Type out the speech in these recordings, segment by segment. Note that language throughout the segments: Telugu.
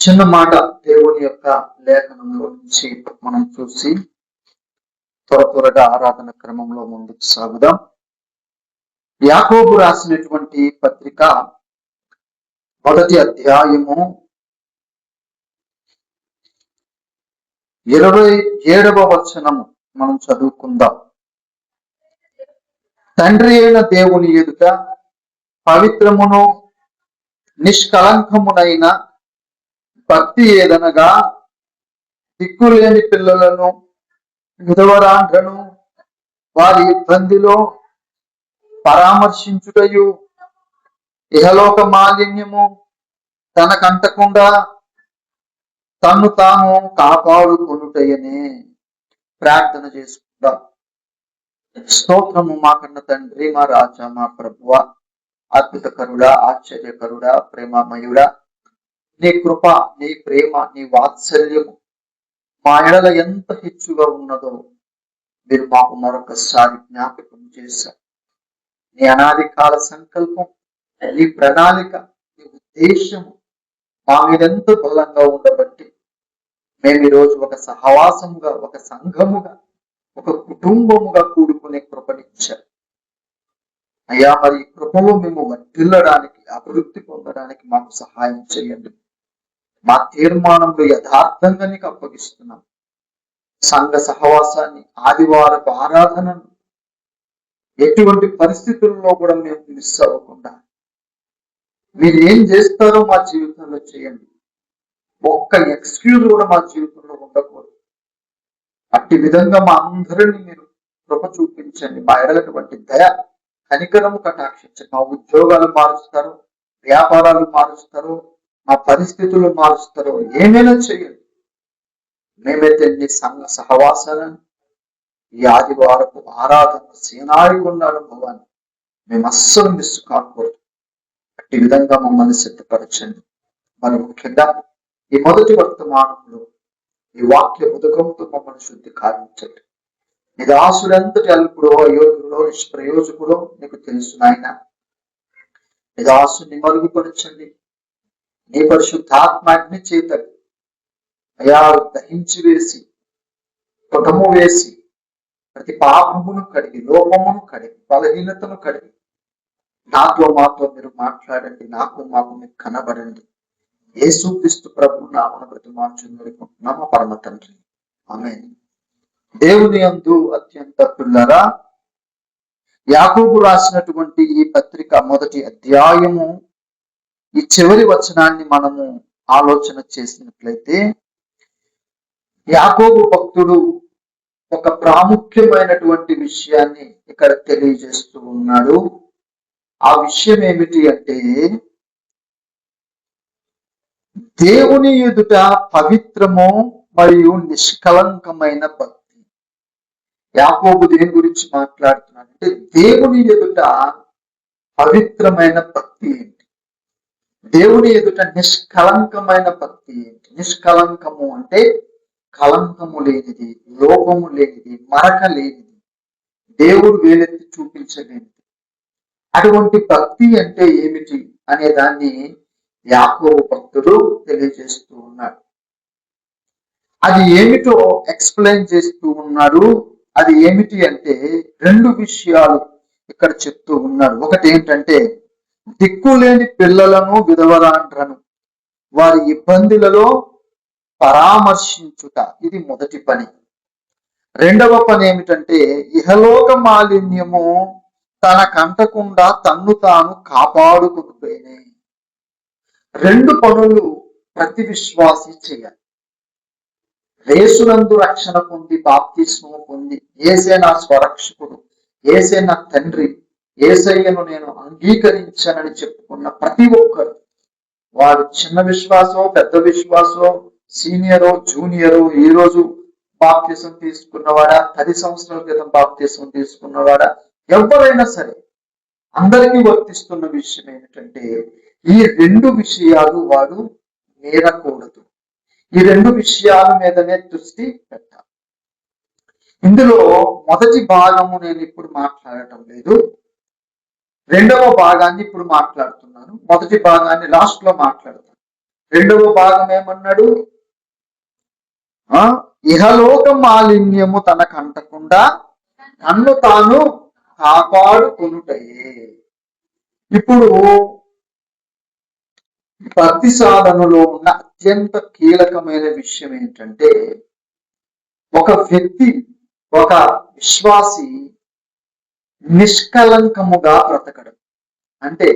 చిన్న మాట దేవుని యొక్క లేఖనంలో నుంచి మనం చూసి త్వరగా ఆరాధన క్రమంలో ముందుకు సాగుదాం. యాకోబు రాసినటువంటి పత్రిక 1వ అధ్యాయము 27వ వచనము మనం చదువుకుందాం. తండ్రి అయిన దేవుని ఎదుట పవిత్రమును నిష్కలంకమునైన భక్తి ఏదనగా దిక్కులేని పిల్లలను, విధవరాండ్రను వారి ఇబ్బందిలో పరామర్శించుటయు, ఇహలోక మాలిన్యము తనకంటకుండా తన్ను తాను కాపాడుకొనుటయనే. ప్రార్థన చేసుకుందాం. స్తోత్రము మా కన్న తండ్రి, మా రాజా, మా ప్రభువ, అద్భుతకరుడా, ఆశ్చర్యకరుడా, ప్రేమమయుడా, నీ కృప, నీ ప్రేమ, నీ వాత్సల్యము మా ఎడల ఎంత హెచ్చుగా ఉన్నదో మీరు మాకు మరొకసారి జ్ఞాపకం చేశారు. నీ అనాది కాల సంకల్పం, నీ ప్రణాళిక, నీ ఉద్దేశము మా మీద ఎంత బలంగా ఉండబట్టి మేము ఈరోజు ఒక సహవాసముగా, ఒక సంఘముగా, ఒక కుటుంబముగా కూడుకునే కృపనిచ్చారు. అయ్యా, మరి కృపలో మేము వర్ధిల్లడానికి, అభివృద్ధి పొందడానికి మాకు సహాయం చేయండి. మా తీర్మానంలో యథార్థంగా నీకు అప్పగిస్తున్నాం. సంఘ సహవాసాన్ని, ఆదివారపు ఆరాధనను ఎటువంటి పరిస్థితుల్లో కూడా మేము మిస్ అవ్వకుండా మీరు ఏం చేస్తారో మా జీవితంలో చేయండి. ఒక్క ఎక్స్క్యూజ్ కూడా మా జీవితంలో ఉండకూడదు. అట్టి విధంగా మా అందరినీ మీరు కృప చూపించండి. మా ఎడలటువంటి దయ, కనికరము కటాక్షించండి. మా ఉద్యోగాలు మారుస్తారు, వ్యాపారాలు మారుస్తారు, మా పరిస్థితులు మారుస్తారు, ఏమైనా చేయండి. మేమైతే నీ సంఘ సహవాసాలను, ఈ ఆదివారపు ఆరాధన, సేనాయిగుండ అనుభవాన్ని మేము అస్సలు మిస్ కాకూడదు. అట్టి విధంగా మమ్మల్ని సిద్ధపరచండి. మరి ముఖ్యంగా ఈ మొదటి వర్తమానంలో ఈ వాక్య ఉదకంతో మమ్మల్ని శుద్ధి కావించండి. నీ దాసుడంతటి అల్పుడో, అయోగ్యుడో, నిష్ప్రయోజకుడో నీకు తెలుసు నాయన. నీ దాసుని మరుగుపరచండి. నీ పరిశుద్ధాత్మాగ్ని చేత అయా దహించి వేసి, పుటము వేసి, ప్రతి పాపమును కడిగి, లోపమును కడిగి, బలహీనతను కడిగి మాతో మీరు మాట్లాడండి. మాకు మీరు కనబడండి. యేసుక్రీస్తు ప్రభు నామమున బ్రతిమాలుచున్నాము పరమ తండ్రి, ఆమేన్. దేవుని యందు అత్యంత పిల్లరా, యాకోబు రాసినటువంటి ఈ పత్రిక 1వ అధ్యాయము ఈ చివరి వచనాన్ని మనము ఆలోచన చేసినట్లయితే, యాకోబు భక్తుడు ఒక ప్రాముఖ్యమైనటువంటి విషయాన్ని ఇక్కడ తెలియజేస్తూ ఉన్నాడు. ఆ విషయం ఏమిటి అంటే, దేవుని ఎదుట పవిత్రము మరియు నిష్కలంకమైన భక్తి. యాకోబు దేని గురించి మాట్లాడుతున్నాడు అంటే, దేవుని ఎదుట పవిత్రమైన భక్తి ఏంటి, దేవుని ఎదుట నిష్కలంకమైన భక్తి ఏంటి. నిష్కలంకము అంటే కలంకము లేనిది, లోపము లేనిది, మరక లేనిది, దేవుడు వేలెత్తి చూపించలేనిది. అటువంటి భక్తి అంటే ఏమిటి అనే దాన్ని యాకోబు భక్తుడు తెలియజేస్తూ ఉన్నాడు. అది ఏమిటో ఎక్స్ప్లెయిన్ చేస్తూ ఉన్నాడు. అది ఏమిటి అంటే 2 విషయాలు ఇక్కడ చెప్తూ ఉన్నాడు. ఒకటి ఏంటంటే, దిక్కులేని పిల్లలను, విధవరాండ్రను వారి ఇబ్బందులలో పరామర్శించుట, ఇది మొదటి పని. రెండవ పని ఏమిటంటే, ఇహలోక మాలిన్యము తనకంటకుండా తన్ను తాను కాపాడుకునిపోయినాయి. 2 పనులు ప్రతి విశ్వాసి చేయాలి. యేసునందు రక్షణ పొంది, బాప్తిస్మము పొంది, యేసే నా స్వరక్షకుడు, యేసే నా తండ్రి, యేసయ్యను నేను అంగీకరించానని చెప్పుకున్న ప్రతి ఒక్కరు, వారు చిన్న విశ్వాసో, పెద్ద విశ్వాసో, సీనియరో, జూనియరో, ఈ రోజు బాప్తిసం తీసుకున్నవాడా, 10 సంవత్సరాల క్రితం బాప్తిసం తీసుకున్నవాడా, ఎవరైనా సరే అందరికీ వర్తిస్తున్న విషయం ఏమిటంటే, ఈ 2 విషయాలు వాడు మీరకూడదు. ఈ 2 విషయాల మీదనే దృష్టి పెట్టాలి. ఇందులో మొదటి భాగము నేను ఇప్పుడు మాట్లాడటం లేదు, రెండవ భాగాన్ని ఇప్పుడు మాట్లాడుతున్నాను. మొదటి భాగాన్ని లాస్ట్ లో మాట్లాడతాను. రెండవ భాగం ఏమన్నాడు? ఇహలోక మాలిన్యము తనకంటకుండా తన్ను తాను కాపాడుకొనుటయే. ఇప్పుడు భక్తి సాధనలో ఉన్న అత్యంత కీలకమైన విషయం ఏంటంటే, ఒక వ్యక్తి, ఒక విశ్వాసి నిష్కలంకముగా బ్రతకడం. అంటే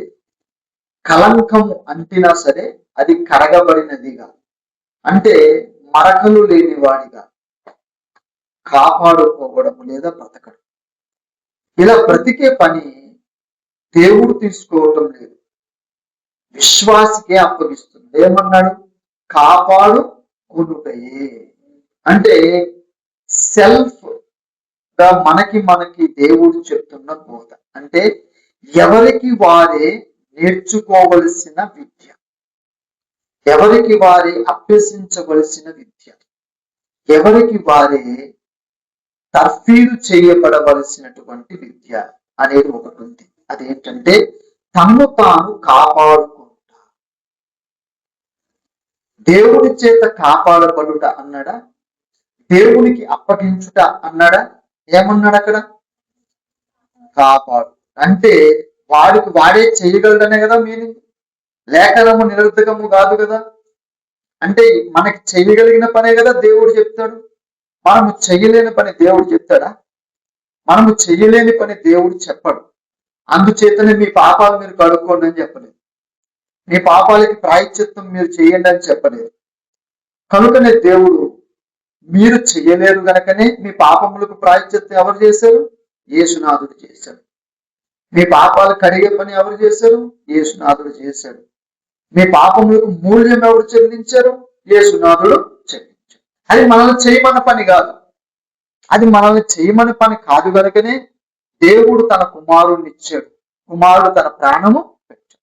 కలంకము అంటినా సరే అది కరగబడినదిగా, అంటే మరకలు లేని వాడిగా కాపాడుకోవడం లేదా బ్రతకడం. ఇలా బ్రతికే పని దేవుడు తీసుకోవటం లేదు, విశ్వాసికే అప్పగిస్తుంది. ఏమన్నాడు? కాపాడుకొనుటయే. అంటే సెల్ఫ్ గా మనకి దేవుడు చెప్తున్న బోధ. అంటే ఎవరికి వారే నేర్చుకోవలసిన విద్య, ఎవరికి వారే అభ్యసించవలసిన విద్య, ఎవరికి వారే తర్ఫీదు చేయబడవలసినటువంటి విద్య అనేది ఒకటి ఉంది. అదేంటంటే తన్ను తాను కాపాడుకుంటా. దేవుడి చేత కాపాడబడుట అన్నాడా? దేవునికి అప్పగించుట అన్నాడా? ఏమన్నాడు అక్కడ? కాపాడు. అంటే వాడికి వాడే చేయగలడనే కదా మీనింగ్. లేఖనము నిరర్థకము కాదు కదా. అంటే మనకి చేయగలిగిన పనే కదా దేవుడు చెప్తాడు. మనము చెయ్యలేని పని దేవుడు చెప్తాడా? మనము చెయ్యలేని పని దేవుడు చెప్పడు. అందుచేతనే మీ పాపాలు మీరు కడుక్కోండి అని చెప్పలేదు, మీ పాపాలకి ప్రాయశ్చిత్తం మీరు చేయండి అని చెప్పలేదు. కనుకనే దేవుడు మీరు చెయ్యలేరు గనకనే మీ పాపములకు ప్రాయశ్చిత్తం ఎవరు చేశారు? యేసునాథుడు చేశాడు. మీ పాపాలు కడిగే పని ఎవరు చేశారు? యేసునాథుడు చేశాడు. మీ పాపములకు మూల్యం ఎవరు చెల్లించారు? యేసునాథుడు చెల్లించాడు. అది మనల్ని చేయమన్న పని కాదు, అది మనల్ని చేయమని పని కాదు కనుకనే దేవుడు తన కుమారుడిని ఇచ్చాడు, కుమారుడు తన ప్రాణము పెట్టాడు.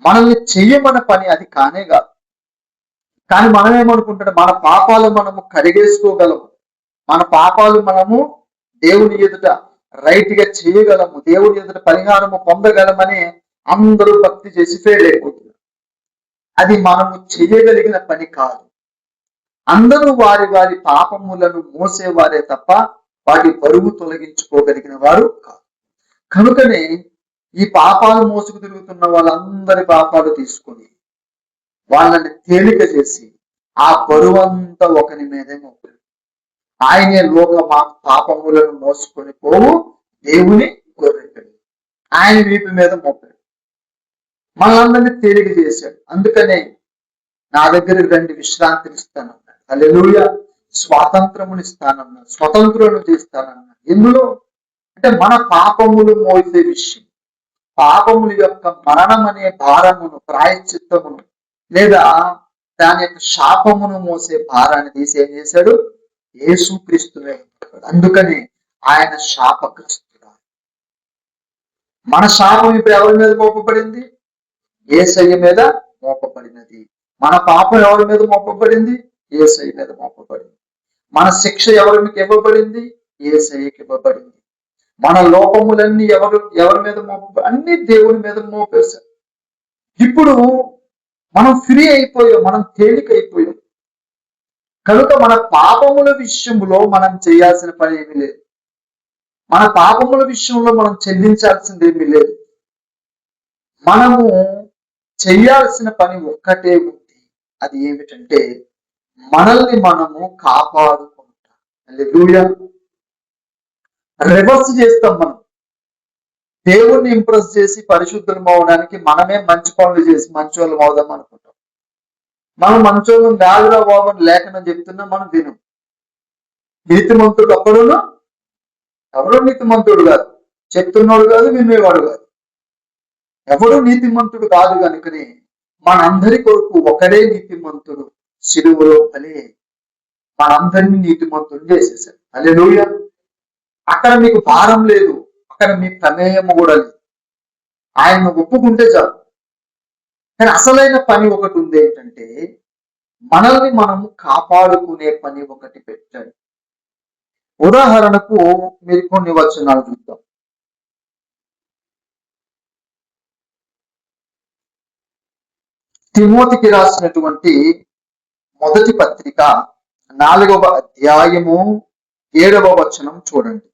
మనల్ని చెయ్యమన్న పని అది కానే కాదు. కానీ మనం ఏమనుకుంటాడు? మన పాపాలు మనము కడిగేసుకోగలము, మన పాపాలు మనము దేవుని ఎదుట రైట్ గా చేయగలము, దేవుని ఎదుట పరిహారము పొందగలమని అందరూ భక్తి చేసి ఫెయిల్ అయిపోతున్నారు. అది మనము చేయగలిగిన పని కాదు. అందరూ వారి వారి పాపములను మోసేవారే తప్ప వాటి బరువు తొలగించుకోగలిగిన వారు కాదు. కనుకనే ఈ పాపాలు మోసుకు తిరుగుతున్న వాళ్ళందరి పాపాలు తీసుకొని వాళ్ళని తేలిక చేసి ఆ బరువంతా ఒకరి మీదే మోపాడు. ఆయనే లోక పాపములను మోసుకొని పోవు దేవుని గొర్రెపిల్ల, ఆయన వీపు మీద మోపాడు, మనందరినీ తేలిక చేశాడు. అందుకనే నా దగ్గరికి రండి, విశ్రాంతిని ఇస్తానన్నాడు. హల్లెలూయా. స్వాతంత్రమునిస్తానన్నాడు, స్వతంత్రులను చేస్తానన్నాడు. ఎందులో? అంటే మన పాపములు మోసే విషయం, పాపముల యొక్క మరణం అనే భారమును, ప్రాయశ్చిత్తమును లేదా దాని యొక్క శాపమును మోసే భారాన్ని తీసి ఏం చేశాడు? యేసుక్రీస్తువే. అందుకని ఆయన శాపగ్రస్తుడు. మన శాపం ఇప్పుడు ఎవరి మీద మోపబడింది? యేసయ్య మీద మోపబడినది. మన పాపం ఎవరి మీద మోపబడింది? యేసయ్య మీద మోపబడింది. మన శిక్ష ఎవరికి ఇవ్వబడింది? యేసయ్యకి ఇవ్వబడింది. మన లోపములన్నీ ఎవరి మీద అన్ని దేవుని మీద మోపేశారు. ఇప్పుడు మనం ఫ్రీ అయిపోయాం, మనం తేలికైపోయాం. కనుక మన పాపముల విషయంలో మనం చేయాల్సిన పని ఏమీ లేదు, మన పాపముల విషయంలో మనం చెల్లించాల్సింది ఏమీ లేదు. మనము చేయాల్సిన పని ఒక్కటే ఉంది. అది ఏమిటంటే మనల్ని మనము కాపాడుకుంటాం. హల్లెలూయా. రివర్స్ చేస్తాం. మనం దేవుణ్ణి ఇంప్రెస్ చేసి పరిశుద్ధులం అవడానికి మనమే మంచి పనులు చేసి మంచోళ్ళం అవుదాం అనుకుంటాం. మనం మంచోళ్ళం కాదురా బాబు అని లేఖనం చెప్తున్నా మనం వినం. నీతిమంతుడు ఒక్కడును, ఎవరో నీతిమంతుడు కాదు, చెప్తున్నాడు కాదు, వినేవాడు కాదు, ఎవడు నీతిమంతుడు కాదు. కనుకనే మనందరి కొరకు ఒకడే నీతిమంతుడు సిలువలో బలి మనందరినీ నీతిమంతుడు చేసేసాడు. హల్లెలూయా. అక్కడ మీకు భారం లేదు, అక్కడ మీ ప్రమేయము కూడా లేదు, ఆయన ఒప్పుకుంటే చాలు. కానీ అసలైన పని ఒకటి ఉంది, ఏంటంటే మనల్ని మనము కాపాడుకునే పని ఒకటి పెట్టాడు. ఉదాహరణకు మీరు కొన్ని వచనాలు చూద్దాం. తిమోతికి రాసినటువంటి మొదటి పత్రిక 4వ అధ్యాయము 7వ వచనం చూడండి.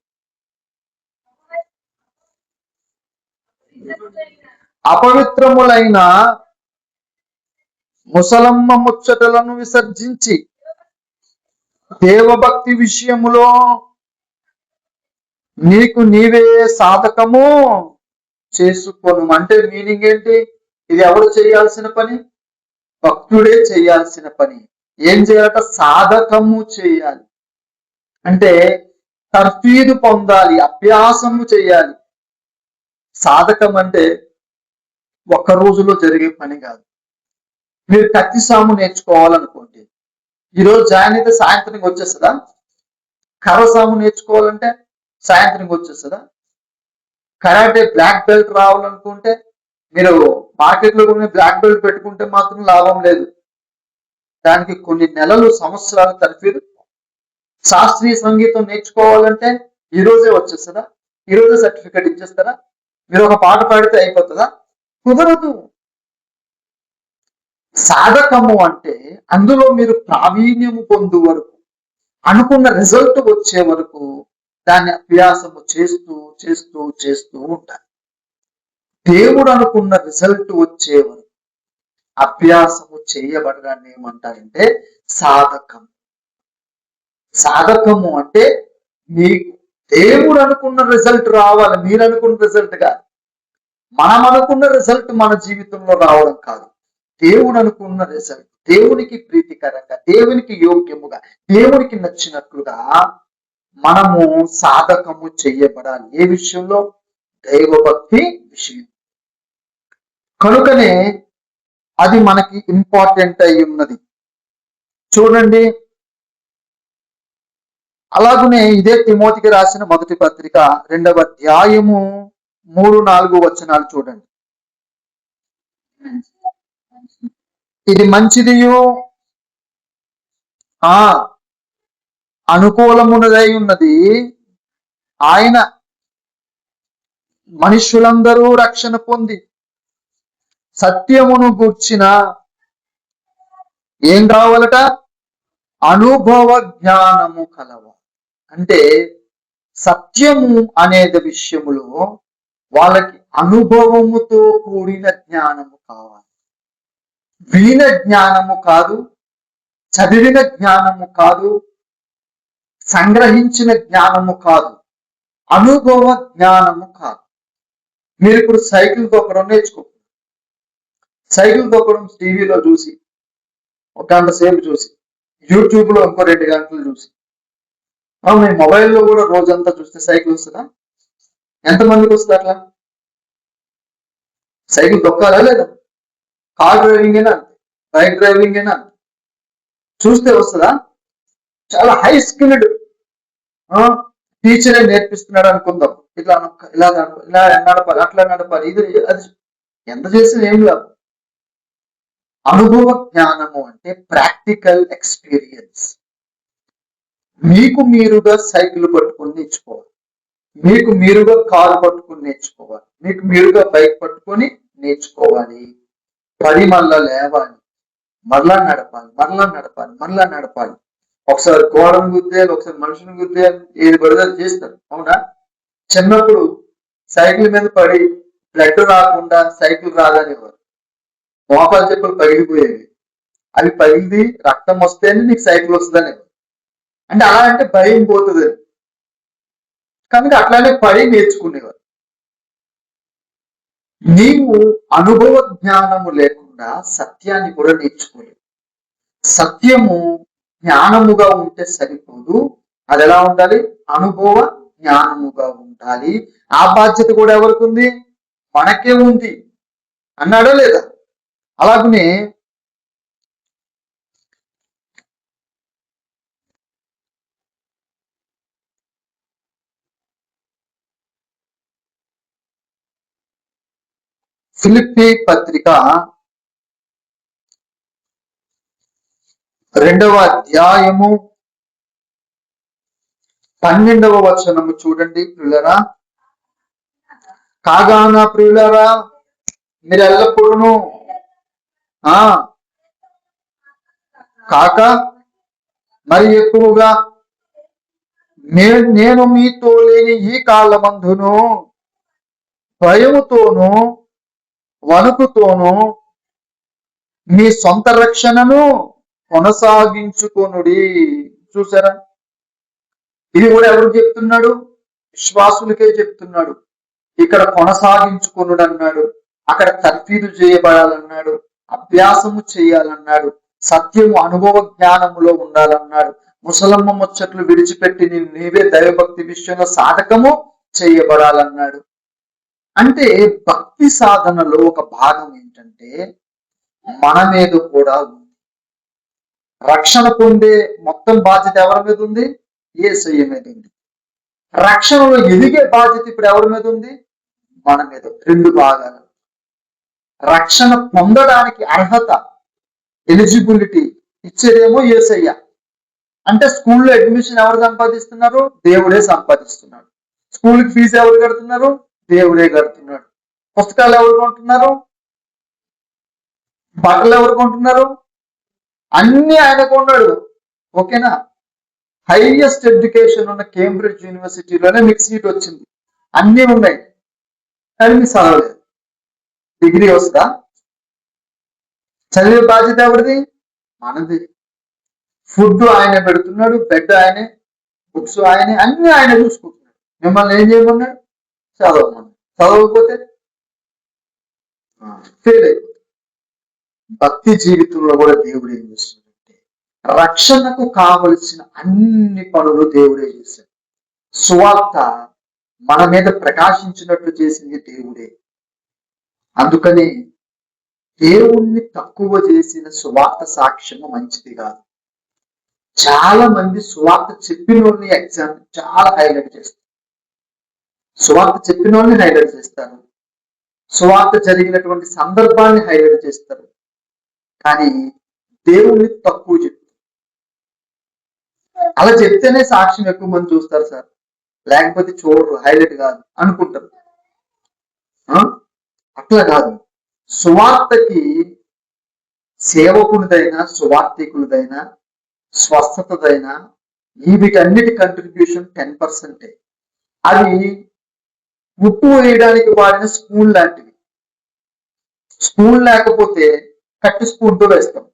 అపవిత్రములైన ముసలమ్మ ముచ్చటలను విసర్జించి దేవభక్తి విషయములో నీకు నీవే సాధకము చేసుకొను. అంటే మీనింగ్ ఏంటి? ఇది ఎవరు చేయాల్సిన పని? భక్తుడే చేయాల్సిన పని. ఏం చేయాలట? సాధకము చేయాలి. అంటే తర్ఫీదు పొందాలి, అభ్యాసము చేయాలి. సాధకం అంటే ఒక్క రోజులో జరిగే పని కాదు. మీరు కత్తి సాము నేర్చుకోవాలనుకోండి, ఈరోజు జాయిన్ అయితే సాయంత్రం వచ్చేస్తుందా? కర్ర సాము నేర్చుకోవాలంటే సాయంత్రం వచ్చేస్తుందా? కరాటే బ్లాక్ బెల్ట్ రావాలనుకుంటే మీరు మార్కెట్లో కొన్ని బ్లాక్ బెల్ట్ పెట్టుకుంటే మాత్రం లాభం లేదు. దానికి కొన్ని నెలలు, సంవత్సరాలు తర్ఫీదు. శాస్త్రీయ సంగీతం నేర్చుకోవాలంటే ఈ రోజే వచ్చేస్తుందా? ఈ రోజే సర్టిఫికెట్ ఇచ్చేస్తారా? మీరు ఒక పాట పాడితే అయిపోతుందా? కుదరదు. సాధకము అంటే అందులో మీరు ప్రావీణ్యము పొందు వరకు, అనుకున్న రిజల్ట్ వచ్చే వరకు దాన్ని అభ్యాసము చేస్తూ చేస్తూ చేస్తూ ఉంటారు. దేవుడు అనుకున్న రిజల్ట్ వచ్చే వరకు అభ్యాసము చేయబడడాన్ని ఏమంటారంటే సాధకం. సాధకము అంటే మీకు దేవుడు అనుకున్న రిజల్ట్ రావాలి, మీరు అనుకున్న రిజల్ట్ కాదు. మనం అనుకున్న రిజల్ట్ మన జీవితంలో రావడం కాదు. దేవుడు అనుకున్న రిజల్ట్, దేవునికి ప్రీతికరంగా, దేవునికి యోగ్యముగా, దేవునికి నచ్చినట్లుగా మనము సాధకము చేయబడాలి. ఏ విషయంలో? దైవభక్తి విషయం. కనుకనే అది మనకి ఇంపార్టెంట్ అయి ఉన్నది. చూడండి, అలాగనే ఇదే తిమోతికి రాసిన మొదటి పత్రిక 2వ అధ్యాయము 3-4 వచనాలు చూడండి. ఇది మంచిదియు అనుకూలమునదై ఉన్నది, ఆయన మనుషులందరూ రక్షణ పొంది సత్యమును గూర్చిన ఏం కావాలట? అనుభవ జ్ఞానము కలవ. అంటే సత్యము అనేది విషయములో వాళ్ళకి అనుభవముతో కూడిన జ్ఞానము కావాలి. వినిన జ్ఞానము కాదు, చదివిన జ్ఞానము కాదు, సంగ్రహించిన జ్ఞానము కాదు, అనుభవ జ్ఞానము కాదు. మీరు ఇప్పుడు సైకిల్ తొక్కడం నేర్చుకో. సైకిల్ తొక్కడం టీవీలో చూసి 1 గంట సేపు చూసి, యూట్యూబ్ లో ఇంకో 2 గంటలు చూసి, మీ మొబైల్లో కూడా రోజంతా చూస్తే సైకిల్ వస్తుందా? ఎంతమందికి వస్తుంది అట్లా? సైకిల్ తొక్కాలా లేదా? కార్ డ్రైవింగ్ అయినా, బైక్ డ్రైవింగ్ అయినా చూస్తే వస్తుందా? చాలా హై స్కిల్డ్ టీచరే నేర్పిస్తున్నాడు అనుకుందాం. ఇలా ఇలా నడపాలి, అట్లా నడపాలి, ఇది అది ఎంత చేసినా ఏం లేదు. అనుభవ జ్ఞానము అంటే ప్రాక్టికల్ ఎక్స్పీరియన్స్. మీకు మీరుగా సైకిల్ పట్టుకుని నేర్చుకోవాలి, మీకు మీరుగా కారు పట్టుకుని నేర్చుకోవాలి, మీకు మీరుగా బైక్ పట్టుకొని నేర్చుకోవాలి. పడి మళ్ళా లేవాలి, మరలా నడపాలి, మరలా నడపాలి, మరలా నడపాలి. ఒకసారి గోడను గుద్దేయాలి, ఒకసారి మనుషుని గుద్దేయాలి, ఏది పడితే చేస్తారు. అవునా? చిన్నప్పుడు సైకిల్ మీద పడి బ్లడ్ రాకుండా సైకిల్ రాదనేవారు. మోకాలు చెప్పులు పగిలిపోయేవి, అవి పగిలిది రక్తం వస్తేనే నీకు సైకిల్ వస్తుందని. అంటే అలా అంటే భయం పోతుంది కనుక అట్లానే పడి నేర్చుకునేవారు. నీవు అనుభవ జ్ఞానము లేకుండా సత్యాన్ని కూడా నేర్చుకోలేవు. సత్యము జ్ఞానముగా ఉంటే సరిపోదు, అది ఎలా ఉండాలి? అనుభవ జ్ఞానముగా ఉండాలి. ఆ బాధ్యత కూడా ఎవరికి ఉంది? మనకే ఉంది. అన్నాడా లేదా? అలాగనే ఫిలిప్పీ పత్రిక 2వ అధ్యాయము 12వ వచనము చూడండి ప్రియులరా. కాగా నా ప్రియులరా, మీరు ఎల్లప్పుడూ ఆ కాక మరి ఎక్కువగా నేను మీతో లేని ఈ కాలమందును భయముతోనూ వణుకుతోనూ మీ సొంత రక్షణను కొనసాగించుకొనుడి. చూసారా, ఇది కూడా ఎవరు చెప్తున్నాడు? విశ్వాసులకే చెప్తున్నాడు. ఇక్కడ కొనసాగించుకొనుడు అన్నాడు, అక్కడ తర్ఫీదు చేయబడాలన్నాడు, అభ్యాసము చేయాలన్నాడు, సత్యము అనుభవ జ్ఞానములో ఉండాలన్నాడు, ముసలమ్మ ముచ్చట్లు విడిచిపెట్టి నీవే దైవభక్తి విషయంలో సాధకము చేయబడాలన్నాడు. అంటే భక్తి సాధనలో ఒక భాగం ఏంటంటే మన మీద కూడా ఉంది. రక్షణ పొందే మొత్తం బాధ్యత ఎవరి మీద ఉంది? యేసయ్య మీద ఉంది. రక్షణలో ఎదిగే బాధ్యత ఇప్పుడు ఎవరి మీద ఉంది? మన మీద. రెండు భాగాలు. రక్షణ పొందడానికి అర్హత, ఎలిజిబిలిటీ ఇచ్చేదేమో యేసయ్య. అంటే స్కూల్లో అడ్మిషన్ ఎవరు సంపాదిస్తున్నారు? దేవుడే సంపాదిస్తున్నాడు. స్కూల్కి ఫీజు ఎవరు కడుతున్నారు? దేవుడే కడుతున్నాడు. పుస్తకాలు ఎవరు కొంటున్నారు? బట్టలు ఎవరు కొంటున్నారు? అన్ని ఆయన కొన్నాడు. ఓకేనా? హైయెస్ట్ ఎడ్యుకేషన్ ఉన్న కేంబ్రిడ్జ్ యూనివర్సిటీలోనే మీకు సీట్ వచ్చింది. అన్నీ ఉన్నాయి, కానీ మీకు చదవలేదు. డిగ్రీ వస్తుందా? చదివే బాధ్యత ఎవరిది? మనది. ఫుడ్ ఆయనే పెడుతున్నాడు, బెడ్ ఆయనే, బుక్స్ ఆయనే, అన్ని ఆయన చూసుకుంటున్నాడు. మిమ్మల్ని ఏం చేయమన్నాడు? చదవమన్నాడు. చదవకపోతే ఫెయిల్ అయిపోతుంది. భక్తి జీవితంలో కూడా దేవుడు ఏం చేస్తున్నాడంటే రక్షణకు కావలసిన అన్ని పనులు దేవుడే చేశాడు. సువార్త మన మీద ప్రకాశించినట్లు చేసింది దేవుడే. అందుకని దేవుణ్ణి తక్కువ చేసిన సువార్త సాక్ష్యము మంచిది కాదు. చాలా మంది సువార్త చెప్పిన వాళ్ళని ఎగ్జామ్ చాలా హైలైట్ చేస్తారు. సువార్త చెప్పిన వాళ్ళని హైలైట్ చేస్తారు, సువార్త జరిగినటువంటి సందర్భాన్ని హైలైట్ చేస్తారు, కానీ దేవుణ్ణి తక్కువ చెప్తారు. అలా చెప్తేనే సాక్ష్యం ఎక్కువ మంది చూస్తారు సార్, లేకపోతే చూడరు, హైలైట్ కాదు అనుకుంటారు. అట్లా కాదు. సువార్తకి సేవకునిదైనా సువార్థికునిదైనా స్వస్థతదైనా వీటన్నిటి కంట్రిబ్యూషన్ 10%. అవి ఉప్పు వేయడానికి వాడిన స్పూన్ లాంటివి. స్పూన్ లేకపోతే కట్టి స్పూన్తో వేస్తాం,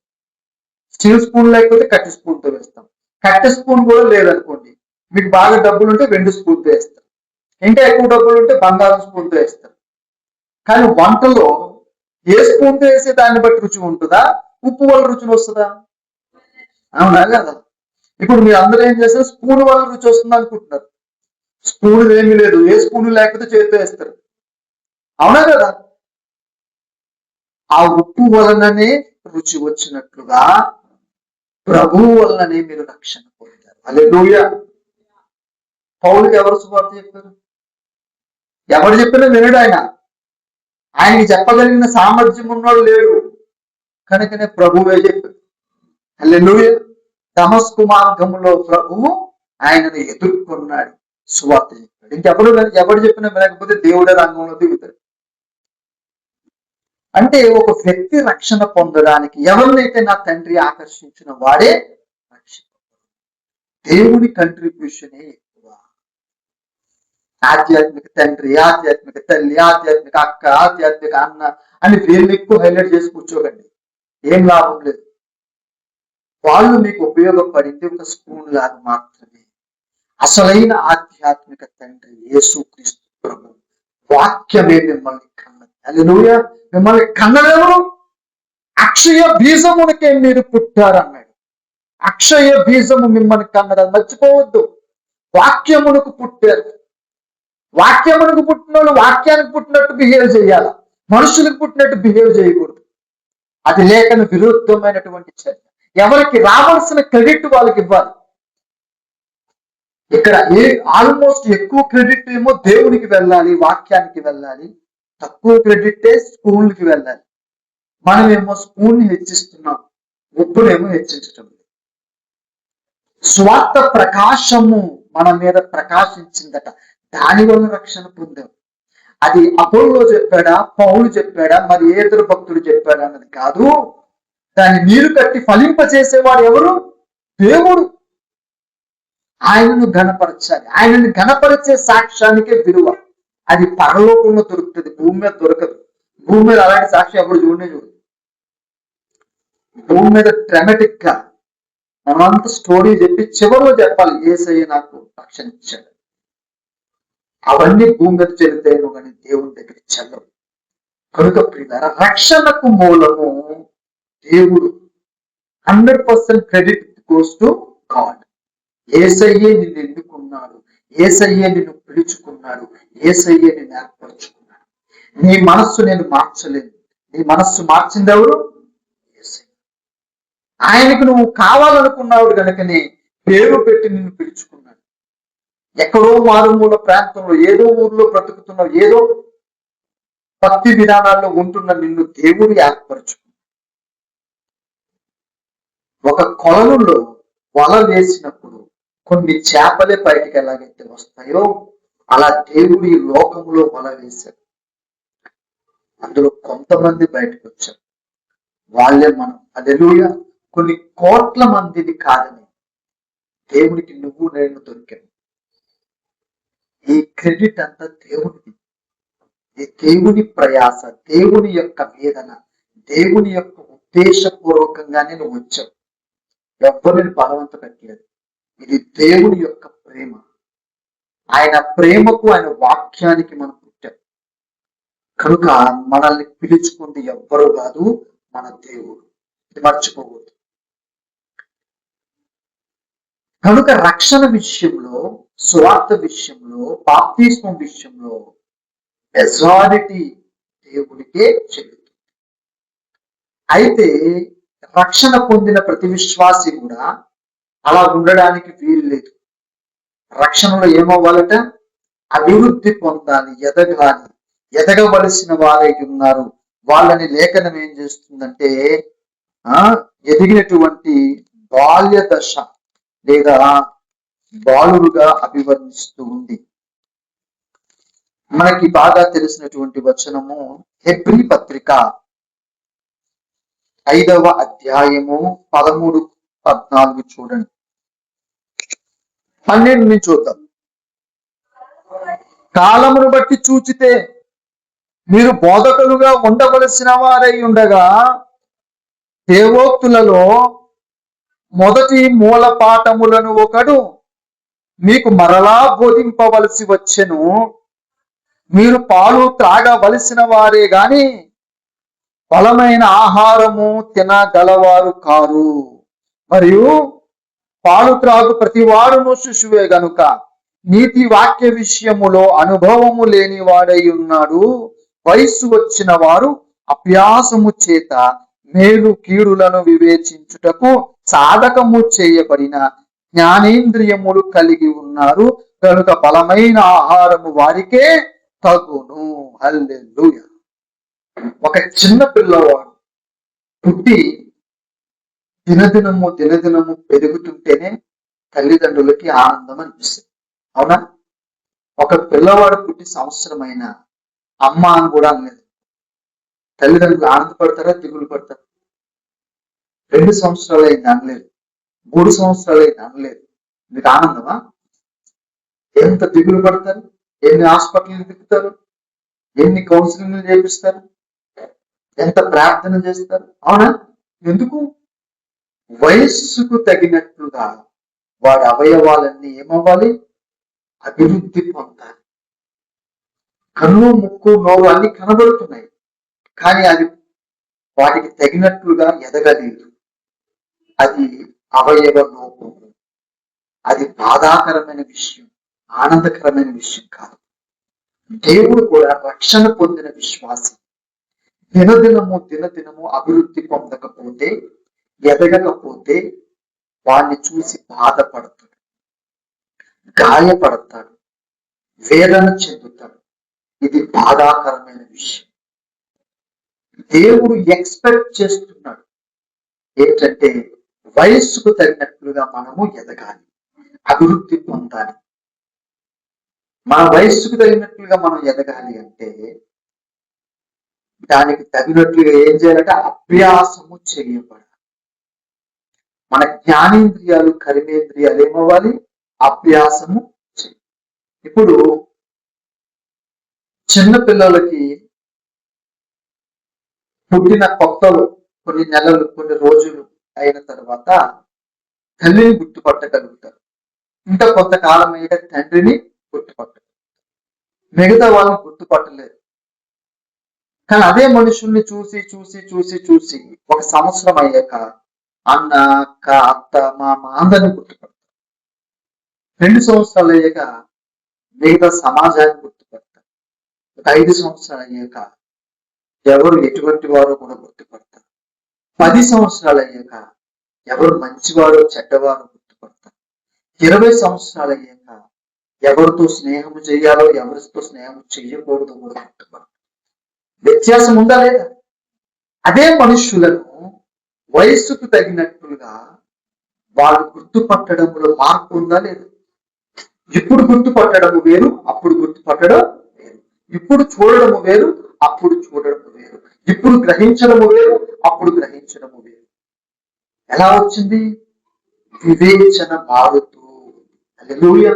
స్టీల్ స్పూన్ లేకపోతే కట్టి స్పూన్తో వేస్తాం. కట్టె స్పూన్ కూడా లేదనుకోండి, మీకు బాగా డబ్బులు ఉంటే వెండి స్పూన్తో వేస్తారు, ఇంకా ఎక్కువ డబ్బులు ఉంటే బంగారం స్పూన్తో వేస్తారు. కానీ వంటలో ఏ స్పూన్తో వేసే దాన్ని బట్టి రుచి ఉంటుందా, ఉప్పు వల్ల రుచి వస్తుందా? అవునా కదా? ఇప్పుడు మీరు అందరూ ఏం చేస్తారు? స్పూన్ వల్ల రుచి వస్తుంది అనుకుంటున్నారు. స్పూన్ ఏమీ లేదు, ఏ స్పూన్ లేకపోతే చేతితో వేస్తారు. అవునా కదా? ఆ ఉప్పు వలననే రుచి వచ్చినట్లుగా ప్రభువు వలననే మీరు రక్షణ పొందారు. హల్లెలూయా. పౌలుకి ఎవరు సువార్త చెప్పారు? ఎవరు చెప్పినా వినడు ఆయన. ఆయనకి చెప్పగలిగిన సామర్థ్యం ఉన్నవాడు లేడు, కనుకనే ప్రభువే చెప్పాడు. హల్లెలూయా. దమస్కు మార్గంలో ప్రభువు ఆయనను ఎదుర్కొన్నాడు, సువార్త చెప్పాడు. ఎవరు చెప్పినా వినకపోతే దేవుడే రంగంలో దిగుతాడు. అంటే ఒక వ్యక్తి రక్షణ పొందడానికి ఎవరినైతే నా తండ్రి ఆకర్షించిన వాడే రక్షణ. దేవుని కంట్రిబ్యూషనే ఎక్కువ. ఆధ్యాత్మిక తండ్రి, ఆధ్యాత్మిక తల్లి, ఆధ్యాత్మిక అక్క, ఆధ్యాత్మిక అన్న అని పేర్లు ఎక్కువ హైలైట్ చేసి కూర్చోకండి, ఏం లాభం లేదు. వాళ్ళు మీకు ఉపయోగపడింది ఒక స్పూన్ లాగా మాత్రమే. అసలైన ఆధ్యాత్మిక తండ్రి యేసుక్రీస్తు ప్రభు వాక్యమే మిమ్మల్ని కన్నది. హల్లెలూయా. మిమ్మల్ని కన్నదెవరు? అక్షయ బీజమునికే మీరు పుట్టారన్నాడు. అక్షయ బీజము మిమ్మల్ని కన్నది, మర్చిపోవద్దు. వాక్యమునకు పుట్టారు. వాక్యమునకు పుట్టిన వాళ్ళు వాక్యానికి పుట్టినట్టు బిహేవ్ చేయాలి, మనుషులకు పుట్టినట్టు బిహేవ్ చేయకూడదు. అది లేఖన విరుద్ధమైనటువంటి చర్య. ఎవరికి రావాల్సిన క్రెడిట్ వాళ్ళకి ఇవ్వాలి. ఇక్కడ ఆల్మోస్ట్ ఎక్కువ క్రెడిట్ ఏమో దేవునికి వెళ్ళాలి, వాక్యానికి వెళ్ళాలి. తక్కువ క్రెడిటే స్కూల్కి వెళ్ళాలి. మనమేమో స్కూల్ని హెచ్చిస్తున్నాం, ఉప్పునేమో హెచ్చించటం. స్వార్థ ప్రకాశము మన మీద ప్రకాశించిందట, దానివల్ల రక్షణ పొందాం. అది అపోల్లో చెప్పాడా, పౌలు చెప్పాడా, మరి ఏ ఇతర భక్తుడు చెప్పాడా అన్నది కాదు. దాన్ని నీరు కట్టి ఫలింపచేసేవాడు ఎవరు? దేవుడు. ఆయనను ఘనపరచాలి. ఆయనను ఘనపరిచే సాక్ష్యానికే విలువ. అది పరలోకంలో దొరుకుతుంది, భూమి మీద దొరకదు. భూమి మీద అలాంటి సాక్ష్యం ఎప్పుడు చూడదు. భూమి మీద డ్రామాటిక్ గా మనంతా స్టోరీ చెప్పి చివరిలో చెప్పాలి యేసయ్య నాకు రక్షణ ఇచ్చాడు. అవన్నీ భూమి మీద చెల్లుతాయేమో కానీ దేవుని దగ్గర చెల్లవు. కనుక ప్రియులారా, రక్షణకు మూలము దేవుడు. 100% క్రెడిట్ గోస్ టు గాడ్. యేసయ్యే నిన్ను ఎన్నుకున్నాడు, యేసయ్యే నిన్ను పిలుచుకున్నాడు, యేసయ్యే నిన్ను ఏర్పరచుకున్నాడు. నీ మనస్సు నేను మార్చలేను. నీ మనస్సు మార్చింది ఎవరు? యేసయ్య. ఆయనకు నువ్వు కావాలనుకున్నావు కనుకనే పేరు పెట్టి నిన్ను పిలుచుకున్నాడు. ఎక్కడో మారుమూల ప్రాంతంలో ఏదో ఊర్లో బ్రతుకుతున్నావు, ఏదో భక్తి విధానాల్లో ఉంటున్న నిన్ను దేవుడు ఏర్పరచుకున్నాడు. ఒక కొలనులో వల వేసినప్పుడు కొన్ని చేపలే బయటికి ఎలాగైతే వస్తాయో అలా దేవుడు ఈ లోకంలో వల వేశాడు. అందులో కొంతమంది బయటకు వచ్చారు, వాళ్ళే మనం. హల్లెలూయా. కొన్ని కోట్ల మందిని కాదని దేవుడికి నువ్వు నేను దొరికాను. ఈ క్రెడిట్ అంతా దేవుడిది. ఈ దేవుని ప్రయాస, దేవుని యొక్క వేదన, దేవుని యొక్క ఉద్దేశపూర్వకంగానే నువ్వు వచ్చావు. ఎవ్వరిని బలవంత పెట్టలేదు. ఇది దేవుని యొక్క ప్రేమ. ఆయన ప్రేమకు, ఆయన వాక్యానికి మనం పుట్టాం. కనుక మనల్ని పిలుచుకుంది ఎవ్వరు కాదు, మన దేవుడు. ఇది మర్చిపోకూడదు. కనుక రక్షణ విషయంలో, స్వార్థ విషయంలో, బాప్తిస్మం విషయంలో మెజారిటీ దేవుడికే చెల్లుతుంది. అయితే రక్షణ పొందిన ప్రతి విశ్వాసి కూడా అలా ఉండడానికి వీలు లేదు. రక్షణలో ఏమవ్వాలట? అభివృద్ధి పొందాలి, ఎదగాలి. ఎదగవలసిన వారై ఉన్నారు. వాళ్ళని లేఖనం ఏం చేస్తుందంటే ఎదిగినటువంటి బాల్య దశ లేదా బాలురుగా అభివర్ణిస్తూ ఉంది. మనకి బాగా తెలిసినటువంటి వచనము హెబ్రీ పత్రిక 5వ అధ్యాయము 13-14 చూడండి. 12 నుంచి చూద్దాం. కాలమును బట్టి చూచితే మీరు బోధకులుగా ఉండవలసిన వారై ఉండగా దేవోక్తులలో మొదటి మూల పాఠములను ఒకడు మీకు మరలా బోధింపవలసి వచ్చెను. మీరు పాలు త్రాగవలసిన వారే గాని బలమైన ఆహారము తినగలవారు కారు. మరియు పాలు త్రాగు ప్రతి వాడును శిశువే గనుక నీతి వాక్య విషయములో అనుభవము లేని వాడై ఉన్నాడు. వయస్సు వచ్చిన వారు అభ్యాసము చేత మేలు కీడులను వివేచించుటకు సాధకము చేయబడిన జ్ఞానేంద్రియములు కలిగి ఉన్నారు. కనుక బలమైన ఆహారము వారికే తగును. హల్లెలూయా. ఒక చిన్న పిల్లవాడు పుట్టి దినదినము పెరుగుతుంటేనే తల్లిదండ్రులకి ఆనందం అనిపిస్తుంది. అవునా? ఒక పిల్లవాడు పుట్టి సంవత్సరమైన అమ్మ అని కూడా అనలేదు. తల్లిదండ్రులు ఆనందపడతారా, దిగులు పడతారా? 2 సంవత్సరాలు అయింది అనలేదు, 3 సంవత్సరాలు అయింది అనలేదు. మీకు ఆనందమా? ఎంత దిగులు పడతారు, ఎన్ని హాస్పిటల్ తిప్పుతారు, ఎన్ని కౌన్సిలింగ్లు చేపిస్తారు, ఎంత ప్రార్థన చేస్తారు. అవునా? ఎందుకు? వయస్సుకు తగినట్లుగా వాడి అవయవాలన్నీ ఏమవ్వాలి? అభివృద్ధి పొందాలి. కన్ను, ముక్కు, నోరు అన్ని కనబడుతున్నాయి, కానీ అది వాటికి తగినట్లుగా ఎదగలేదు. అది అవయవ లోపం. అది బాధాకరమైన విషయం, ఆనందకరమైన విషయం కాదు. దేవుడు కూడా రక్షణ పొందిన విశ్వాసి దినదినము అభివృద్ధి పొందకపోతే, ఎదగకపోతే వాడిని చూసి బాధపడతాడు, గాయపడతాడు, వేదన చెందుతాడు. ఇది బాధాకరమైన విషయం. దేవుడు ఎక్స్పెక్ట్ చేస్తున్నాడు ఏంటంటే వయస్సుకు తగినట్లుగా మనము ఎదగాలి, అభివృద్ధి పొందాలి. మన వయస్సుకు తగినట్లుగా మనం ఎదగాలి అంటే దానికి తగినట్లుగా ఏం చేయాలంటే అభ్యాసము చేయబడాలి. మన జ్ఞానేంద్రియాలు కర్మేంద్రియాలు ఏమవ్వాలి? అభ్యాసము చేయాలి. ఇప్పుడు చిన్న పిల్లలకి పుట్టిన కొత్తలు కొన్ని నెలలు కొన్ని రోజులు అయిన తర్వాత తల్లిని గుర్తుపట్టగలుగుతారు. ఇంకా కొంతకాలం అయ్యాక తండ్రిని గుర్తుపట్టగలుగుతారు. మిగతా వాళ్ళని గుర్తుపట్టలేరు. కానీ అదే మనుషుల్ని చూసి చూసి చూసి చూసి 1 సంవత్సరం అయ్యాక అన్న, అక్క, అత్త, మామ అందరిని గుర్తుపడతారు. 2 సంవత్సరాలు అయ్యాక మిగతా సమాజాన్ని గుర్తుపడతారు. 5 సంవత్సరాలు అయ్యాక ఎవరు ఎటువంటి వారో కూడా గుర్తుపడతారు. 10 సంవత్సరాలు అయ్యాక ఎవరు మంచివారో చెడ్డవారో గుర్తుపడతారు. 20 సంవత్సరాలు అయ్యాక ఎవరితో స్నేహం చేయాలో ఎవరితో స్నేహం చెయ్యకూడదు కూడా గుర్తుపడతారు. వ్యత్యాసం ఉందా లేదా? అదే మనుష్యులను వయస్సుకు తగినట్లుగా వాళ్ళు గుర్తుపట్టడంలో మార్పు ఉందా లేదా? ఇప్పుడు గుర్తుపట్టడము వేరు, అప్పుడు గుర్తుపట్టడం వేరు. ఇప్పుడు చూడడము వేరు, అప్పుడు చూడడము వేరు. ఇప్పుడు గ్రహించడము వేరు, అప్పుడు గ్రహించడము వేరు. ఎలా వచ్చింది? వివేచన మారుతూ. హల్లెలూయా.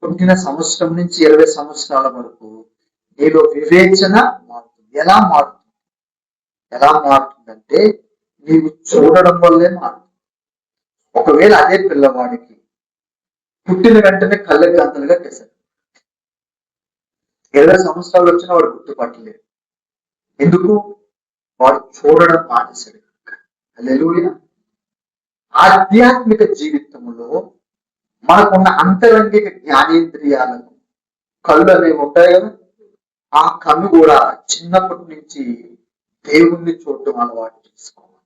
పుట్టిన సంవత్సరం నుంచి 20 సంవత్సరాల వరకు నీలో వివేచన మారుతుంది. ఎలా మారుతుంది? ఎలా మారుతుందంటే నీవు చూడడం వల్లే మారుతుంది. ఒకవేళ అదే పిల్లవాడికి పుట్టిన వెంటనే కళ్ళకి గంతలుగా చేశారు, 20 సంవత్సరాలు వచ్చినా వాడు గుర్తుపట్టలేదు. ఎందుకు? వాడు చూడడం మానేశాడు కనుక. హల్లెలూయా. ఆధ్యాత్మిక జీవితంలో మనకున్న అంతరంగిక జ్ఞానేంద్రియాలను కళ్ళు అనేవి ఉంటాయి కదా, ఆ కన్ను కూడా చిన్నప్పటి నుంచి దేవుణ్ణి చూడటం అలవాటు చేసుకోవాలి,